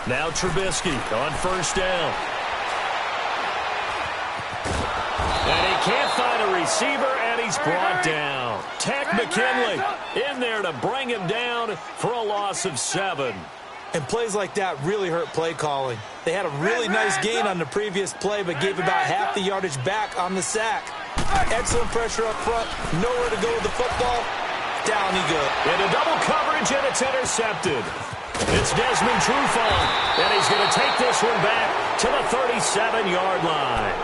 A: Now Trubisky on 1st down. And he can't find a receiver, and he's brought down. Tech McKinley in there to bring him down for a loss of 7.
D: And plays like that really hurt play calling. They had a really nice gain on the previous play, but gave about half the yardage back on the sack. Excellent pressure up front. Nowhere to go with the football. Down he goes.
A: Into double coverage, and it's intercepted. It's Desmond Trufant, and he's going to take this one back to the 37-yard line.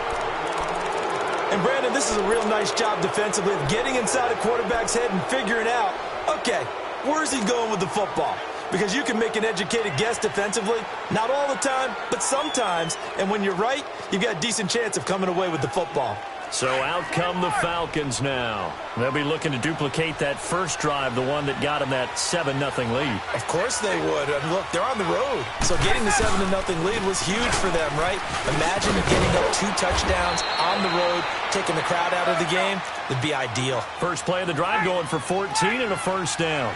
D: And, Brandon, this is a real nice job defensively of getting inside a quarterback's head and figuring out, okay, where's he going with the football? Because you can make an educated guess defensively, not all the time, but sometimes. And when you're right, you've got a decent chance of coming away with the football.
A: So out come the Falcons now. They'll be looking to duplicate that first drive, the one that got them that 7-0 lead.
D: Of course they would. And look, they're on the road. So getting the 7-0 lead was huge for them, right? Imagine getting up 2 touchdowns on the road, taking the crowd out of the game. It'd be ideal.
A: First play of the drive going for 14 and a first down.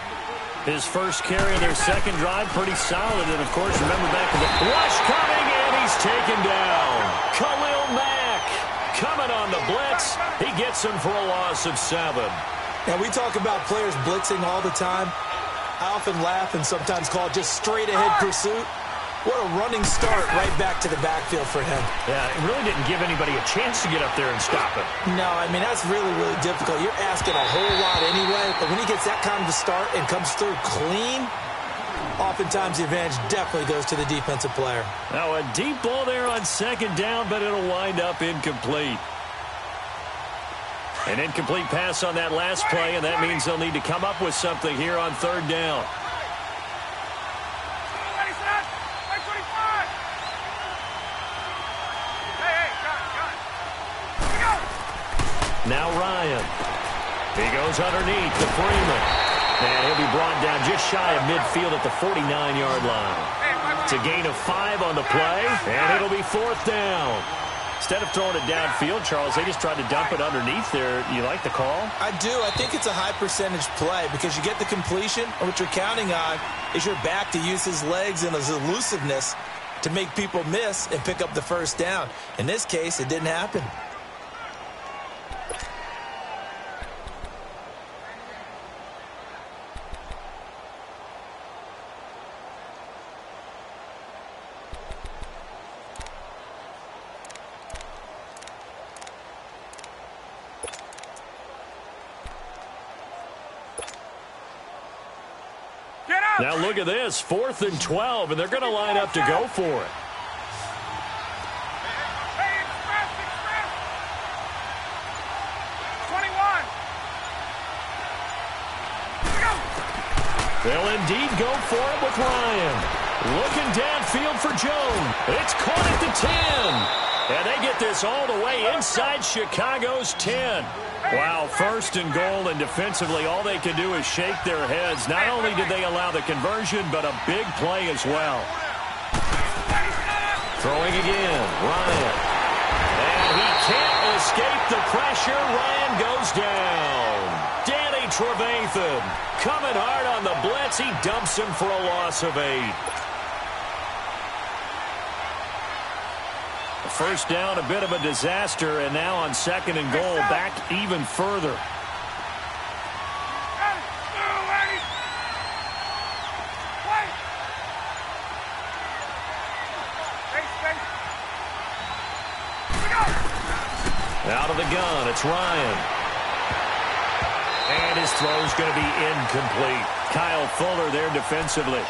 A: His first carry of their second drive, pretty solid. And, of course, remember back to the rush coming, and he's taken down. Khalil Mack coming on the blitz. He gets him for a loss of 7.
D: Now, we talk about players blitzing all the time. I often laugh and sometimes call it just straight-ahead pursuit. What a running start right back to the backfield for him.
A: Yeah, it really didn't give anybody a chance to get up there and stop him.
D: No, I mean, that's really, really difficult. You're asking a whole lot anyway, but when he gets that kind of a start and comes through clean, oftentimes the advantage definitely goes to the defensive player.
A: Now a deep ball there on second down, but it'll wind up incomplete. An incomplete pass on that last play, and that means they'll need to come up with something here on third down. Now Ryan. He goes underneath to Freeman. And he'll be brought down just shy of midfield at the 49-yard line. It's a gain of 5 on the play, and it'll be fourth down. Instead of throwing it downfield, Charles, they just tried to dump it underneath there. You like the call?
D: I do. I think it's a high-percentage play because you get the completion, and what you're counting on is your back to use his legs and his elusiveness to make people miss and pick up the first down. In this case, it didn't happen.
A: Now look at this, 4th and 12, and they're going to line up to go for it.
B: Hey, express. 21.
A: They'll indeed go for it with Ryan. Looking downfield for Jones. It's caught at the 10. And they get this all the way inside Chicago's 10. Wow, 1st and goal, and defensively all they can do is shake their heads. Not only did they allow the conversion, but a big play as well. Throwing again, Ryan. And he can't escape the pressure. Ryan goes down. Danny Trevathan coming hard on the blitz. He dumps him for a loss of 8. First down, a bit of a disaster, and now on 2nd and goal, back even further. Out of the gun, it's Ryan. And his throw's going to be incomplete. Kyle Fuller there defensively.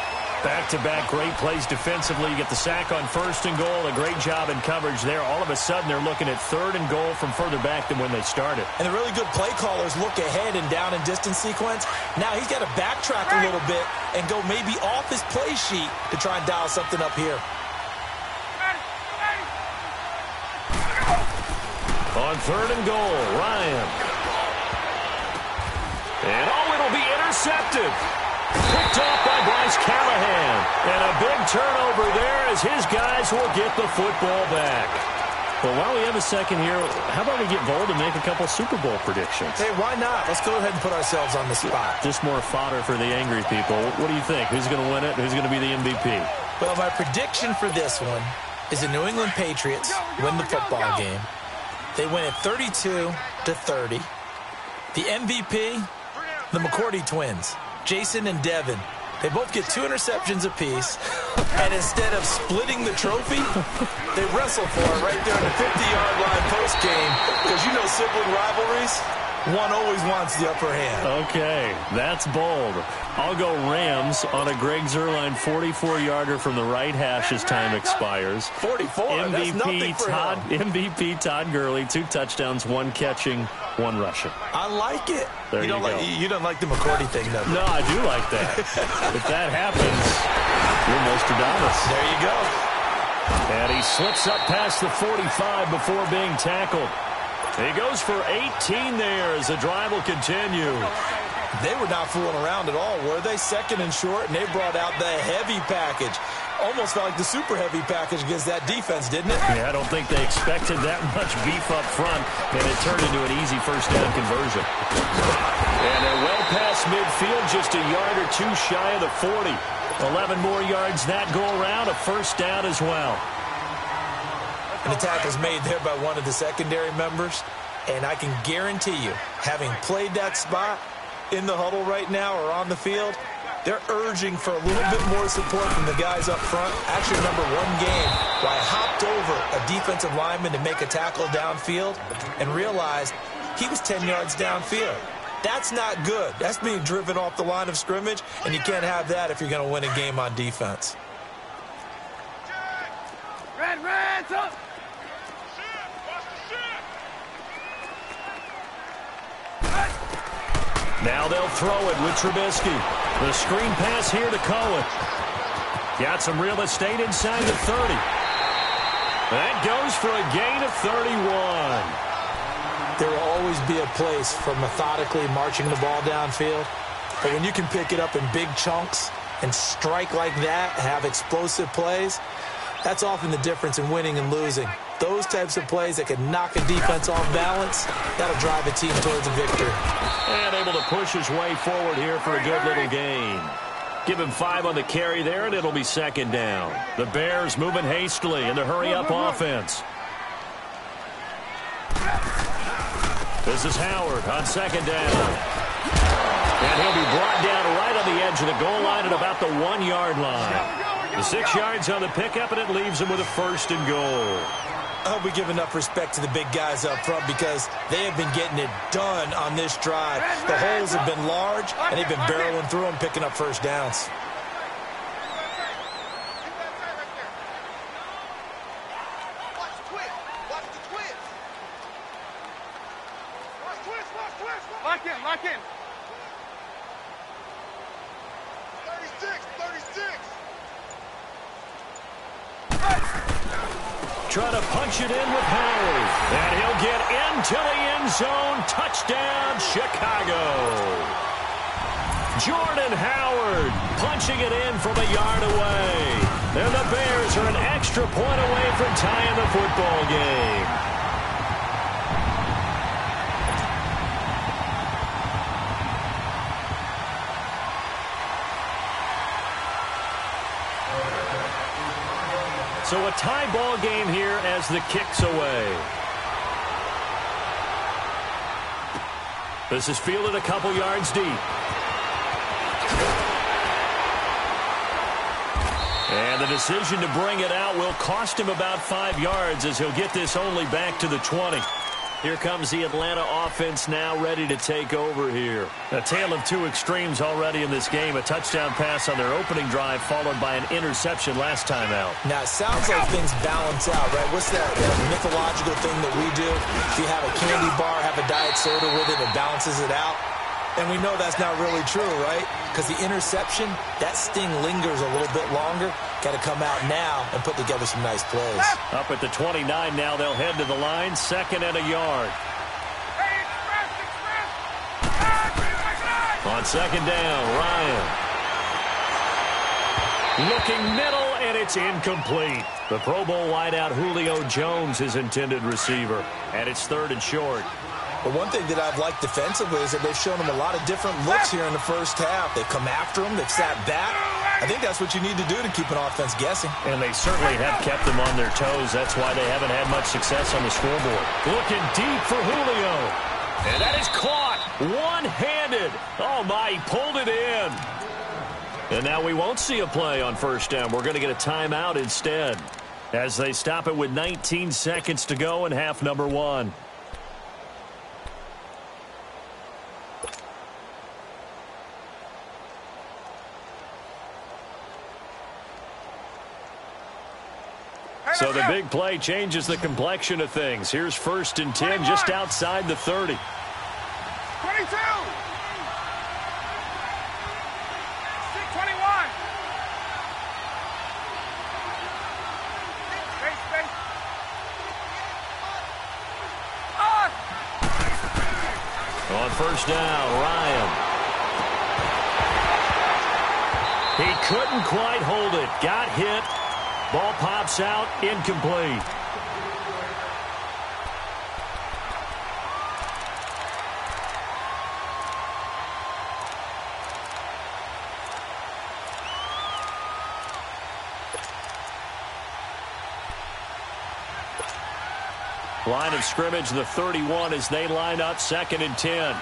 A: Back-to-back great plays defensively. You get the sack on 1st and goal. A great job in coverage there. All of a sudden, they're looking at 3rd and goal from further back than when they started.
D: And the really good play callers look ahead and down and distance sequence. Now he's got to backtrack a little bit and go maybe off his play sheet to try and dial something up here.
A: On 3rd and goal, Ryan. And it'll be intercepted. Picked off by Bryce Callahan. And a big turnover there as his guys will get the football back. Well, while we have a second here, how about we get bold and make a couple Super Bowl predictions?
D: Hey, why not? Let's go ahead and put ourselves on the spot.
A: Just more fodder for the angry people. What do you think? Who's going to win it? Who's going to be the MVP?
D: Well, my prediction for this one is the New England Patriots win the football game. They win it 32-30. The MVP, the McCourty twins, Jason and Devin. They both get 2 interceptions apiece, and instead of splitting the trophy, they wrestle for it right there on the 50-yard line post-game, because you know sibling rivalries,
C: One always wants the upper hand.
A: Okay, that's bold. I'll go Rams on a Greg Zuerlein 44-yarder from the right hash as time expires.
C: 44, that's nothing for him.
A: MVP Todd Gurley, 2 touchdowns, 1 catching, 1 rushing.
C: I like it.
A: There you go.
C: You don't like the McCourty thing, though.
A: No, I do like that. If that happens, you're Nostradamus.
C: There you go.
A: And he slips up past the 45 before being tackled. He goes for 18 there as the drive will continue.
C: They were not fooling around at all, were they? Second and short, and they brought out the heavy package. Almost felt like the super heavy package against that defense, didn't it?
A: Yeah, I don't think they expected that much beef up front, and it turned into an easy first down conversion. And they're well past midfield, just a yard or 2 shy of the 40. 11 more yards that go around, a first down as well.
C: And the tackle's made there by one of the secondary members. And I can guarantee you, having played that spot in the huddle right now or on the field, they're urging for a little bit more support from the guys up front. Actually, remember one game where I hopped over a defensive lineman to make a tackle downfield and realized he was 10 yards downfield. That's not good. That's being driven off the line of scrimmage, and you can't have that if you're going to win a game on defense.
B: Red, up.
A: Now they'll throw it with Trubisky. The screen pass here to Cohen. Got some real estate inside the 30. That goes for a gain of 31.
D: There will always be a place for methodically marching the ball downfield. But when you can pick it up in big chunks and strike like that, have explosive plays, that's often the difference in winning and losing. Those types of plays that can knock a defense off balance, that'll drive a team towards a victory.
A: And able to push his way forward here for a good little gain. Give him 5 on the carry there, and it'll be second down. The Bears moving hastily in the hurry-up offense. This is Howard on second down. And he'll be brought down right on the edge of the goal line at about the 1-yard line. The 6 yards on the pickup, and it leaves him with a first and goal.
C: I hope we give enough respect to the big guys up front because they have been getting it done on this drive. The holes have been large, and they've been barreling through them, picking up first downs.
B: Lock in. 36.
A: Trying to punch it in with Howard. And he'll get into the end zone. Touchdown, Chicago. Jordan Howard punching it in from a yard away. And the Bears are an extra point away from tying the football game. So a tie ball game here as the kick's away. This is fielded a couple yards deep. And the decision to bring it out will cost him about 5 yards as he'll get this only back to the 20. Here comes the Atlanta offense now ready to take over here. A tale of 2 extremes already in this game. A touchdown pass on their opening drive followed by an interception last time out.
C: Now, it sounds like things balance out, right? What's that mythological thing that we do? If you have a candy bar, have a diet soda with it, it balances it out. And we know that's not really true, right? Because the interception, that sting lingers a little bit longer. Got to come out now and put together some nice plays.
A: Up at the 29 now, they'll head to the line. 2nd and a yard. On 2nd down, Ryan. Looking middle, and it's incomplete. The Pro Bowl wideout Julio Jones, his intended receiver. And it's 3rd and short.
C: But one thing that I've liked defensively is that they've shown him a lot of different looks here in the first half. They've come after him. They've sat back. I think that's what you need to do to keep an offense guessing.
A: And they certainly have kept them on their toes. That's why they haven't had much success on the scoreboard. Looking deep for Julio. And that is caught one-handed. Oh, my, he pulled it in. And now we won't see a play on first down. We're going to get a timeout instead as they stop it with 19 seconds to go in half number 1. So the big play changes the complexion of things. Here's 1st and 10 just outside the 30.
B: 22.
A: On 1st down, Ryan. He couldn't quite hold it. Got hit. Ball pops out, incomplete. Line of scrimmage, the 31 as they line up 2nd and 10.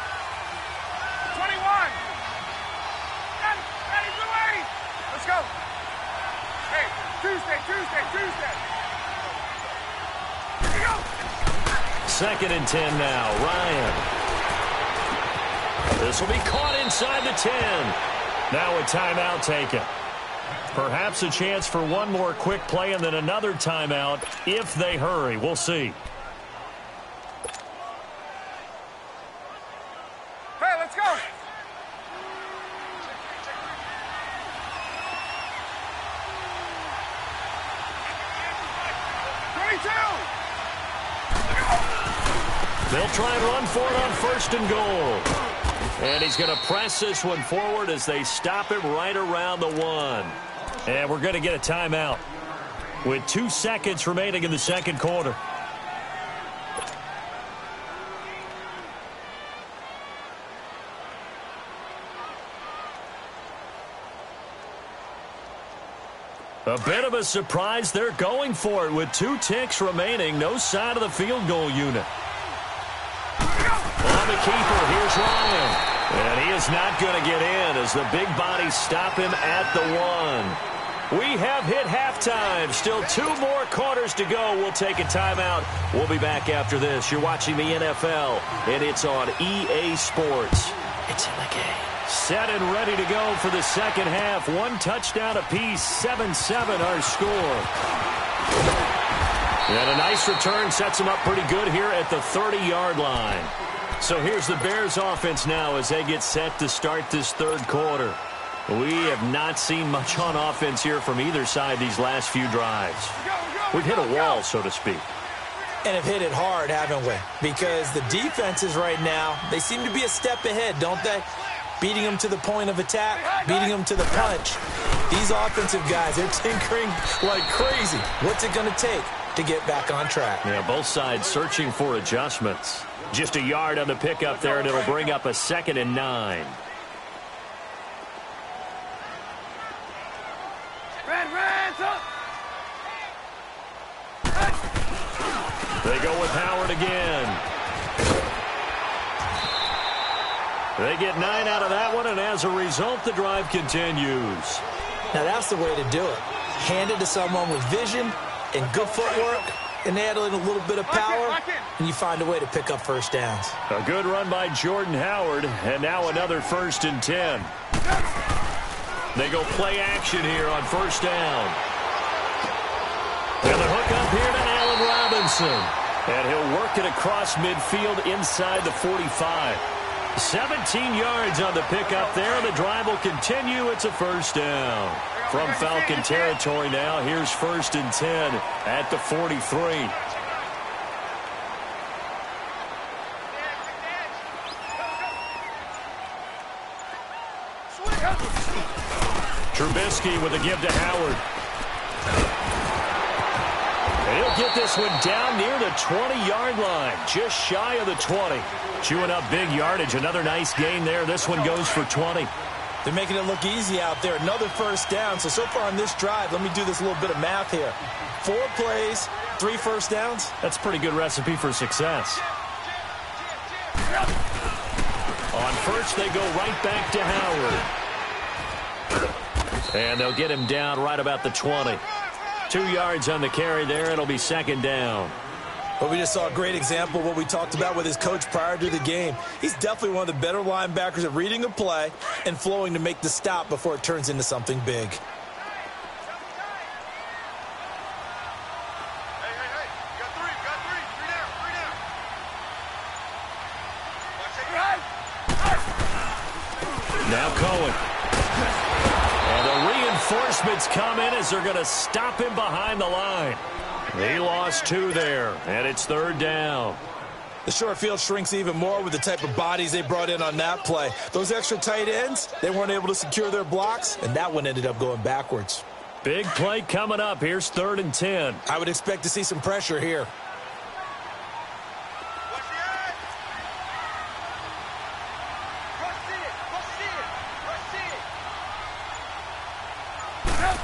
B: 21. Ready, Louis. Let's go. Hey, Tuesday. Here we go.
A: 2nd and 10 now, Ryan. This will be caught inside the 10. Now a timeout taken. Perhaps a chance for one more quick play and then another timeout if they hurry. We'll see. They'll try and run for it on 1st and goal. And he's going to press this one forward as they stop him right around the 1. And we're going to get a timeout with 2 seconds remaining in the 2nd quarter. A bit of a surprise. They're going for it with 2 ticks remaining. No sign of the field goal unit. On the keeper, here's Ryan. And he is not going to get in as the big bodies stop him at the 1. We have hit halftime. Still 2 more quarters to go. We'll take a timeout. We'll be back after this. You're watching the NFL, and it's on EA Sports. It's in the game. Set and ready to go for the 2nd half. 1 touchdown apiece, 7-7 our score. And a nice return sets them up pretty good here at the 30-yard line. So here's the Bears offense now as they get set to start this 3rd quarter. We have not seen much on offense here from either side these last few drives. We've hit a wall, so to speak.
D: And have hit it hard, haven't we? Because the defenses right now, they seem to be a step ahead, don't they? Beating them to the point of attack, beating them to the punch. These offensive guys, they're tinkering like crazy. What's it going to take to get back on track?
A: Yeah, both sides searching for adjustments. Just a yard on the pickup there, and it'll bring up a 2nd and 9.
B: Red, up.
A: They go with Howard again. They get 9 out of that one, and as a result, the drive continues.
D: Now, that's the way to do it. Hand it to someone with vision and good footwork, and add in a little bit of power, and you find a way to pick up 1st downs.
A: A good run by Jordan Howard, and now another 1st and 10. They go play action here on 1st down. And the hook up here to Allen Robinson. And he'll work it across midfield inside the 45. 17 yards on the pickup there, and the drive will continue. It's a 1st down. From Falcon territory now, here's 1st and 10 at the 43. Trubisky with a give to Howard. And he'll get this one down near the 20-yard line, just shy of the 20. Chewing up big yardage. Another nice gain there. This one goes for 20.
D: They're making it look easy out there. Another 1st down. So far on this drive, let me do this little bit of math here. 4 plays, 3 1st downs.
A: That's a pretty good recipe for success. On 1st, they go right back to Howard. And they'll get him down right about the 20. 2 yards on the carry there. It'll be 2nd down.
D: But we just saw a great example of what we talked about with his coach prior to the game. He's definitely one of the better linebackers at reading a play and flowing to make the stop before it turns into something big.
A: Now Cohen. And the reinforcements come in as they're going to stop him behind the line. He lost 2 there, and it's 3rd down.
D: The short field shrinks even more with the type of bodies they brought in on that play. Those extra tight ends, they weren't able to secure their blocks, and that one ended up going backwards.
A: Big play coming up. Here's 3rd and 10.
D: I would expect to see some pressure here.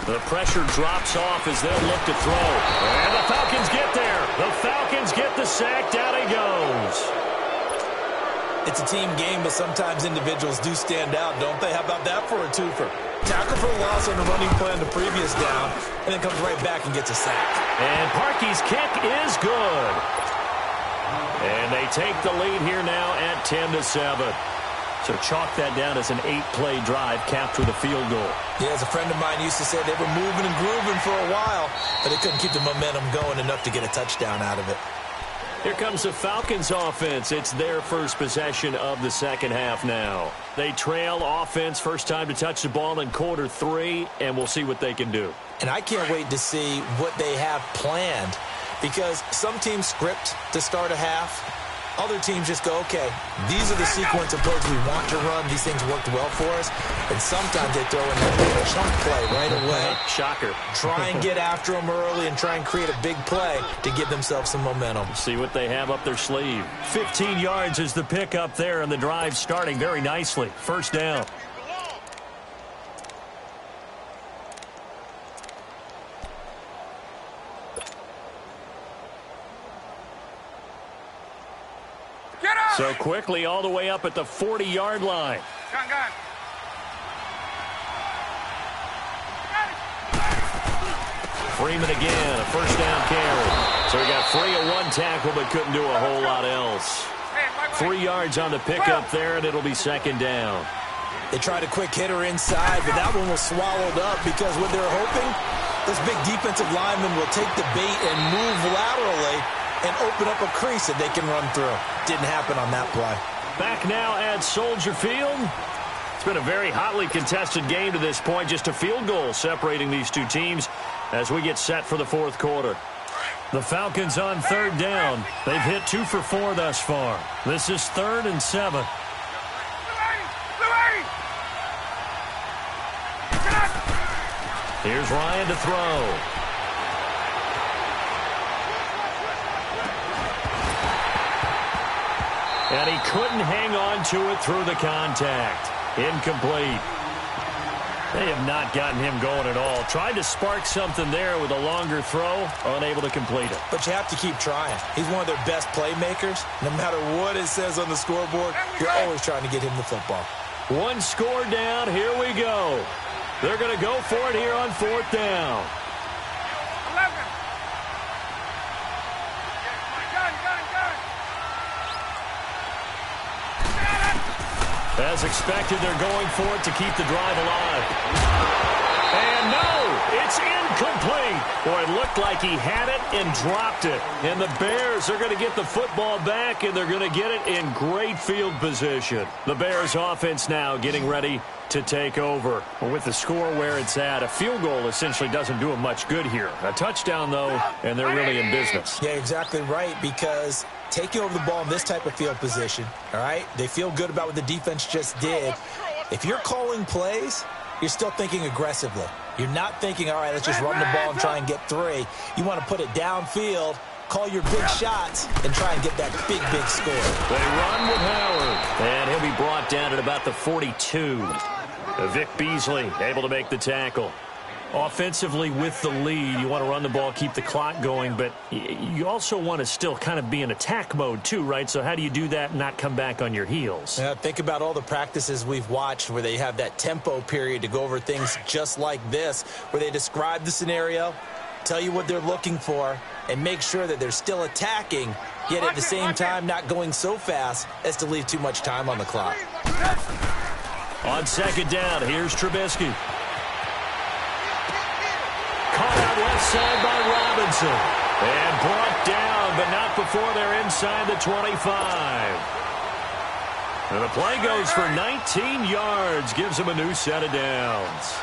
A: The pressure drops off as they'll look to throw. And the Falcons get there. The Falcons get the sack. Down he goes.
D: It's a team game, but sometimes individuals do stand out, don't they? How about that for a twofer? Tackle for a loss on the running play on the previous down, and then comes right back and gets a sack.
A: And Parkey's kick is good. And they take the lead here now at 10-7. So chalk that down as an 8-play drive capped with a field goal.
D: Yeah, as a friend of mine used to say, they were moving and grooving for a while, but they couldn't keep the momentum going enough to get a touchdown out of it.
A: Here comes the Falcons offense. It's their first possession of the second half now. They trail offense, first time to touch the ball in quarter 3, and we'll see what they can do.
D: And I can't wait to see what they have planned, because some teams script to start a half. Other teams just go, okay, these are the sequence of plays we want to run. These things worked well for us. And sometimes they throw in a chunk play right away.
A: Shocker.
D: Try and get after them early and try and create a big play to give themselves some momentum.
A: See what they have up their sleeve. 15 yards is the pickup there, and the drive starting very nicely. First down. So quickly all the way up at the 40-yard line.
B: Gun.
A: Freeman again, a first down carry. So he got free of 1 tackle but couldn't do a whole lot else. 3 yards on the pickup there, and it'll be second down.
D: They tried a quick hitter inside, but that one was swallowed up because what they're hoping, this big defensive lineman will take the bait and move laterally and open up a crease that they can run through. Didn't happen on that play.
A: Back now at Soldier Field. It's been a very hotly contested game to this point. Just a field goal separating these two teams as we get set for the fourth quarter. The Falcons on 3rd down. They've hit 2 for 4 thus far. This is 3rd and 7. Here's Ryan to throw. And he couldn't hang on to it through the contact. Incomplete. They have not gotten him going at all. Tried to spark something there with a longer throw, unable to complete it.
D: But you have to keep trying. He's one of their best playmakers. No matter what it says on the scoreboard, you're always trying to get him the football.
A: 1 score down. Here we go. They're going to go for it here on 4th down.
B: 11.
A: As expected, they're going for it to keep the drive alive. And no, it's incomplete. Boy, it looked like he had it and dropped it. And the Bears are going to get the football back, and they're going to get it in great field position. The Bears offense now getting ready to take over. With the score where it's at, a field goal essentially doesn't do them much good here. A touchdown, though, and they're really in business.
D: Yeah, exactly right, because taking over the ball in this type of field position, all right, they feel good about what the defense just did. If you're calling plays, you're still thinking aggressively. You're not thinking, all right, let's just run the ball and try and get 3. You want to put it downfield, call your big shots, and try and get that big score.
A: They run with Howard, and he'll be brought down at about the 42. Vic Beasley able to make the tackle. Offensively with the lead, you want to run the ball, keep the clock going, but you also want to still kind of be in attack mode too, right? So how do you do that and not come back on your heels?
D: Yeah, think about all the practices we've watched where they have that tempo period to go over things just like this, where they describe the scenario, tell you what they're looking for, and make sure that they're still attacking, yet at the same time not going so fast as to leave too much time on the clock.
A: On 2nd down, here's Trubisky. Caught out left side by Robinson. And brought down, but not before they're inside the 25. And the play goes for 19 yards, gives him a new set of downs.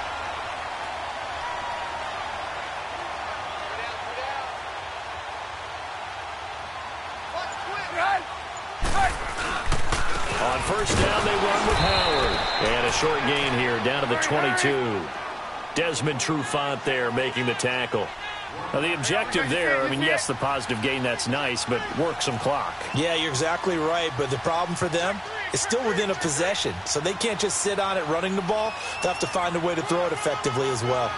A: On first down, they run with Howard. And a short gain here, down to the 22. Desmond Trufant there making the tackle. Now, the objective there, I mean, yes, the positive gain, that's nice, but work some clock.
D: Yeah, you're exactly right, but the problem for them is still within a possession, so they can't just sit on it running the ball. They'll have to find a way to throw it effectively as well.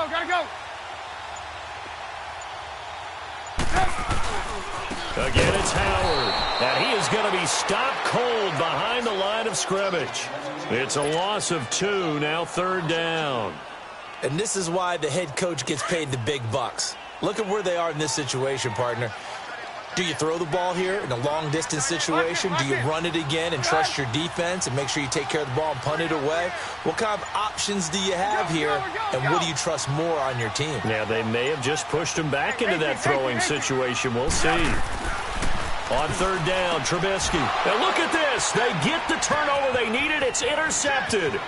B: Gotta go.
A: Again, it's Howard, and he is going to be stopped cold behind the line of scrimmage. It's a loss of 2, now third down.
D: And this is why the head coach gets paid the big bucks. Look at where they are in this situation, partner. Do you throw the ball here in a long-distance situation? Do you run it again and trust your defense and make sure you take care of the ball and punt it away? What kind of options do you have here, and what do you trust more on your team?
A: Yeah, they may have just pushed him back into that throwing situation. We'll see. On third down, Trubisky. And look at this. They get the turnover they needed. It's intercepted.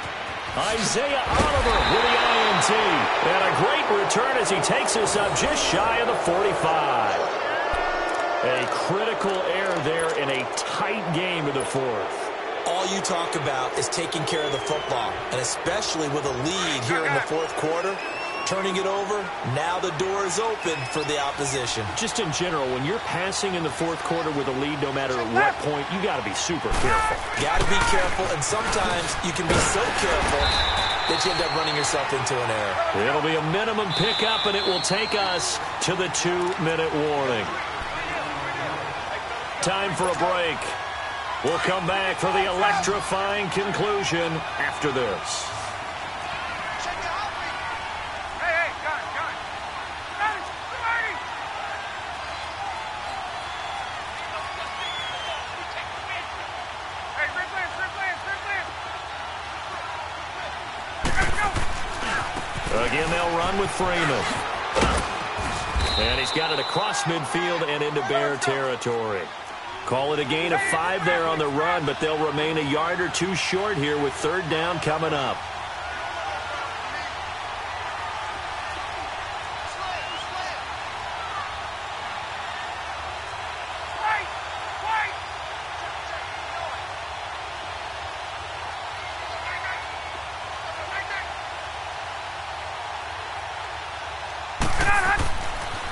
A: Isaiah Oliver with the INT. And a great return as he takes us up just shy of the 45. A critical error there in a tight game in the fourth.
D: All you talk about is taking care of the football, and especially with a lead here in the fourth quarter, turning it over, now the door is open for the opposition.
A: Just in general, when you're passing in the fourth quarter with a lead, no matter at what point, you got to be super careful.
D: Got to be careful, and sometimes you can be so careful that you end up running yourself into an error.
A: It'll be a minimum pickup, and it will take us to the 2-minute warning. Time for a break. We'll come back for the electrifying conclusion after this.
B: Hey, got it. Hey, replay.
A: Again, they'll run with Freeman. And he's got it across midfield and into Bear territory. Call it a gain of 5 there on the run, but they'll remain a yard or 2 short here with third down coming up.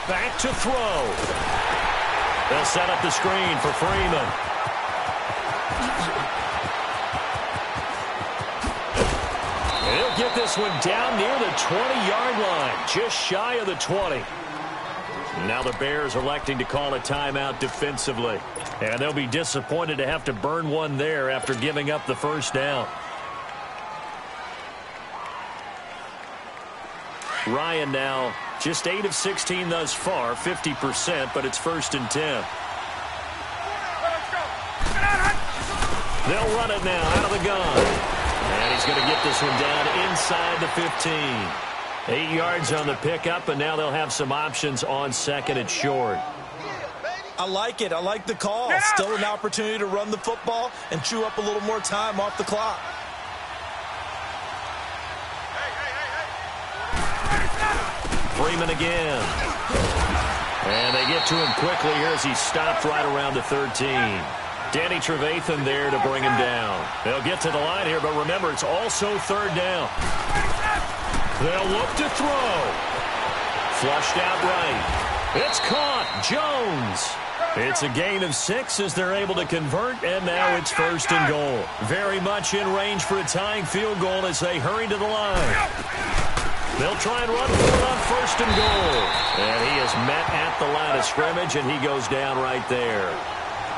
A: Back to throw. They'll set up the screen for Freeman. He'll get this one down near the 20-yard line, just shy of the 20. Now the Bears electing to call a timeout defensively. And they'll be disappointed to have to burn one there after giving up the first down. Ryan now just 8 of 16 thus far, 50%, but it's 1st and 10. They'll run it now out of the gun. And he's going to get this one down inside the 15. 8 yards on the pickup, and now they'll have some options on second and short.
D: I like it. I like the call. Still an opportunity to run the football and chew up a little more time off the clock.
A: Freeman again. And they get to him quickly here as he's stopped right around the 13. Danny Trevathan there to bring him down. They'll get to the line here, but remember, it's also third down. They'll look to throw. Flushed out right. It's caught. Jones. It's a gain of 6 as they're able to convert, and now it's 1st and goal. Very much in range for a tying field goal as they hurry to the line. They'll try and run for it on 1st and goal. And he is met at the line of scrimmage, and he goes down right there.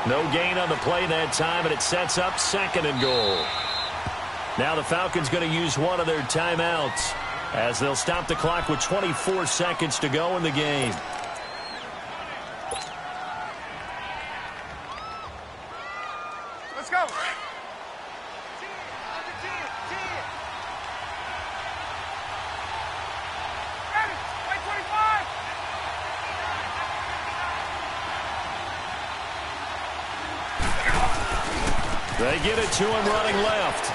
A: No gain on the play that time, and it sets up 2nd and goal. Now the Falcons going to use one of their timeouts as they'll stop the clock with 24 seconds to go in the game.
B: Let's go.
A: They get it to him running left.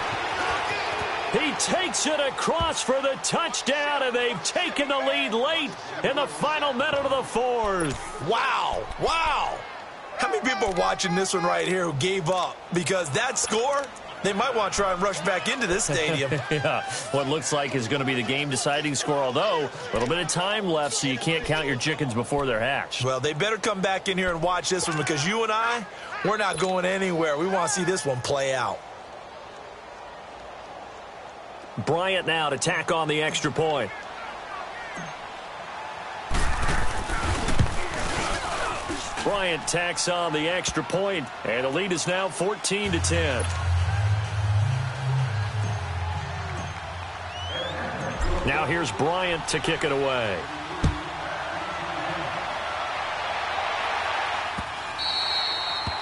A: He takes it across for the touchdown, and they've taken the lead late in the final minute of the fourth.
C: Wow. Wow. How many people are watching this one right here who gave up? Because that score, they might want to try and rush back into this stadium.
A: Yeah, what looks like is going to be the game-deciding score, although a little bit of time left, so you can't count your chickens before they're hatched.
C: Well, they better come back in here and watch this one, because you and I, we're not going anywhere. We want to see this one play out.
A: Bryant now to tack on the extra point. Bryant tacks on the extra point, and the lead is now 14-10. Now here's Bryant to kick it away.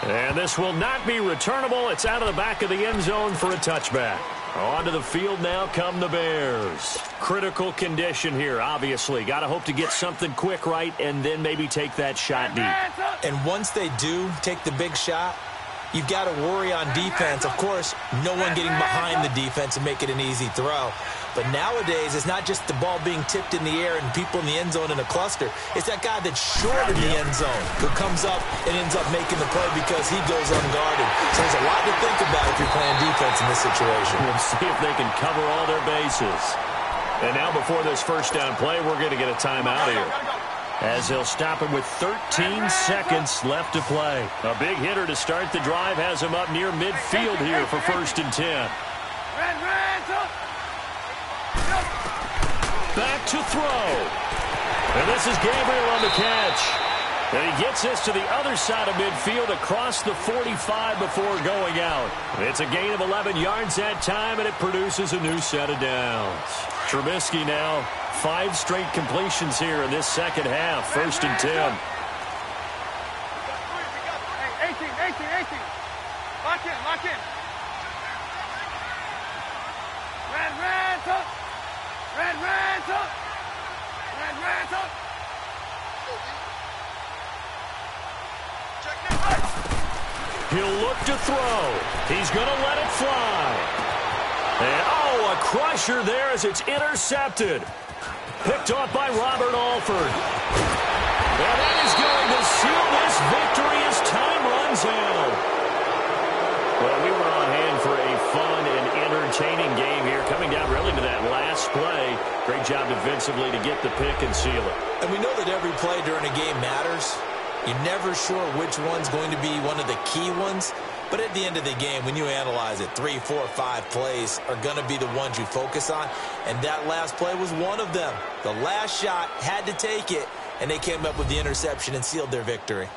A: And this will not be returnable. It's out of the back of the end zone for a touchback. Onto the field now come the Bears. Critical condition here, obviously. Got to hope to get something quick right and then maybe take that shot deep.
C: And once they do take the big shot, you've got to worry on defense. Of course, no one getting behind the defense and make it an easy throw. But nowadays, it's not just the ball being tipped in the air and people in the end zone in a cluster. It's that guy that's short in the end zone who comes up and ends up making the play because he goes unguarded. So there's a lot to think about if you're playing defense in this situation.
A: We'll see if they can cover all their bases. And now before this first down play, we're going to get a timeout here, as they'll stop him with 13 seconds left to play. A big hitter to start the drive has him up near midfield here for 1st and 10. Back to throw. And this is Gabriel on the catch. And he gets this to the other side of midfield across the 45 before going out. It's a gain of 11 yards that time, and it produces a new set of downs. Trubisky now, 5 straight completions here in this second half. 1st and 10.
B: Hey, 18. Lock in. Red, up.
A: He'll look to throw. He's going to let it fly. And, a crusher there as it's intercepted. Picked off by Robert Alford. And that is going to seal this victory as time runs out. Well, we were on hand for a fun and entertaining game here, coming down really to that last play. Great job defensively to get the pick and seal it.
C: And we know that every play during a game matters. You're never sure which one's going to be one of the key ones. But at the end of the game, when you analyze it, 3, 4, 5 plays are going to be the ones you focus on. And that last play was one of them. The last shot had to take it, and they came up with the interception and sealed their victory.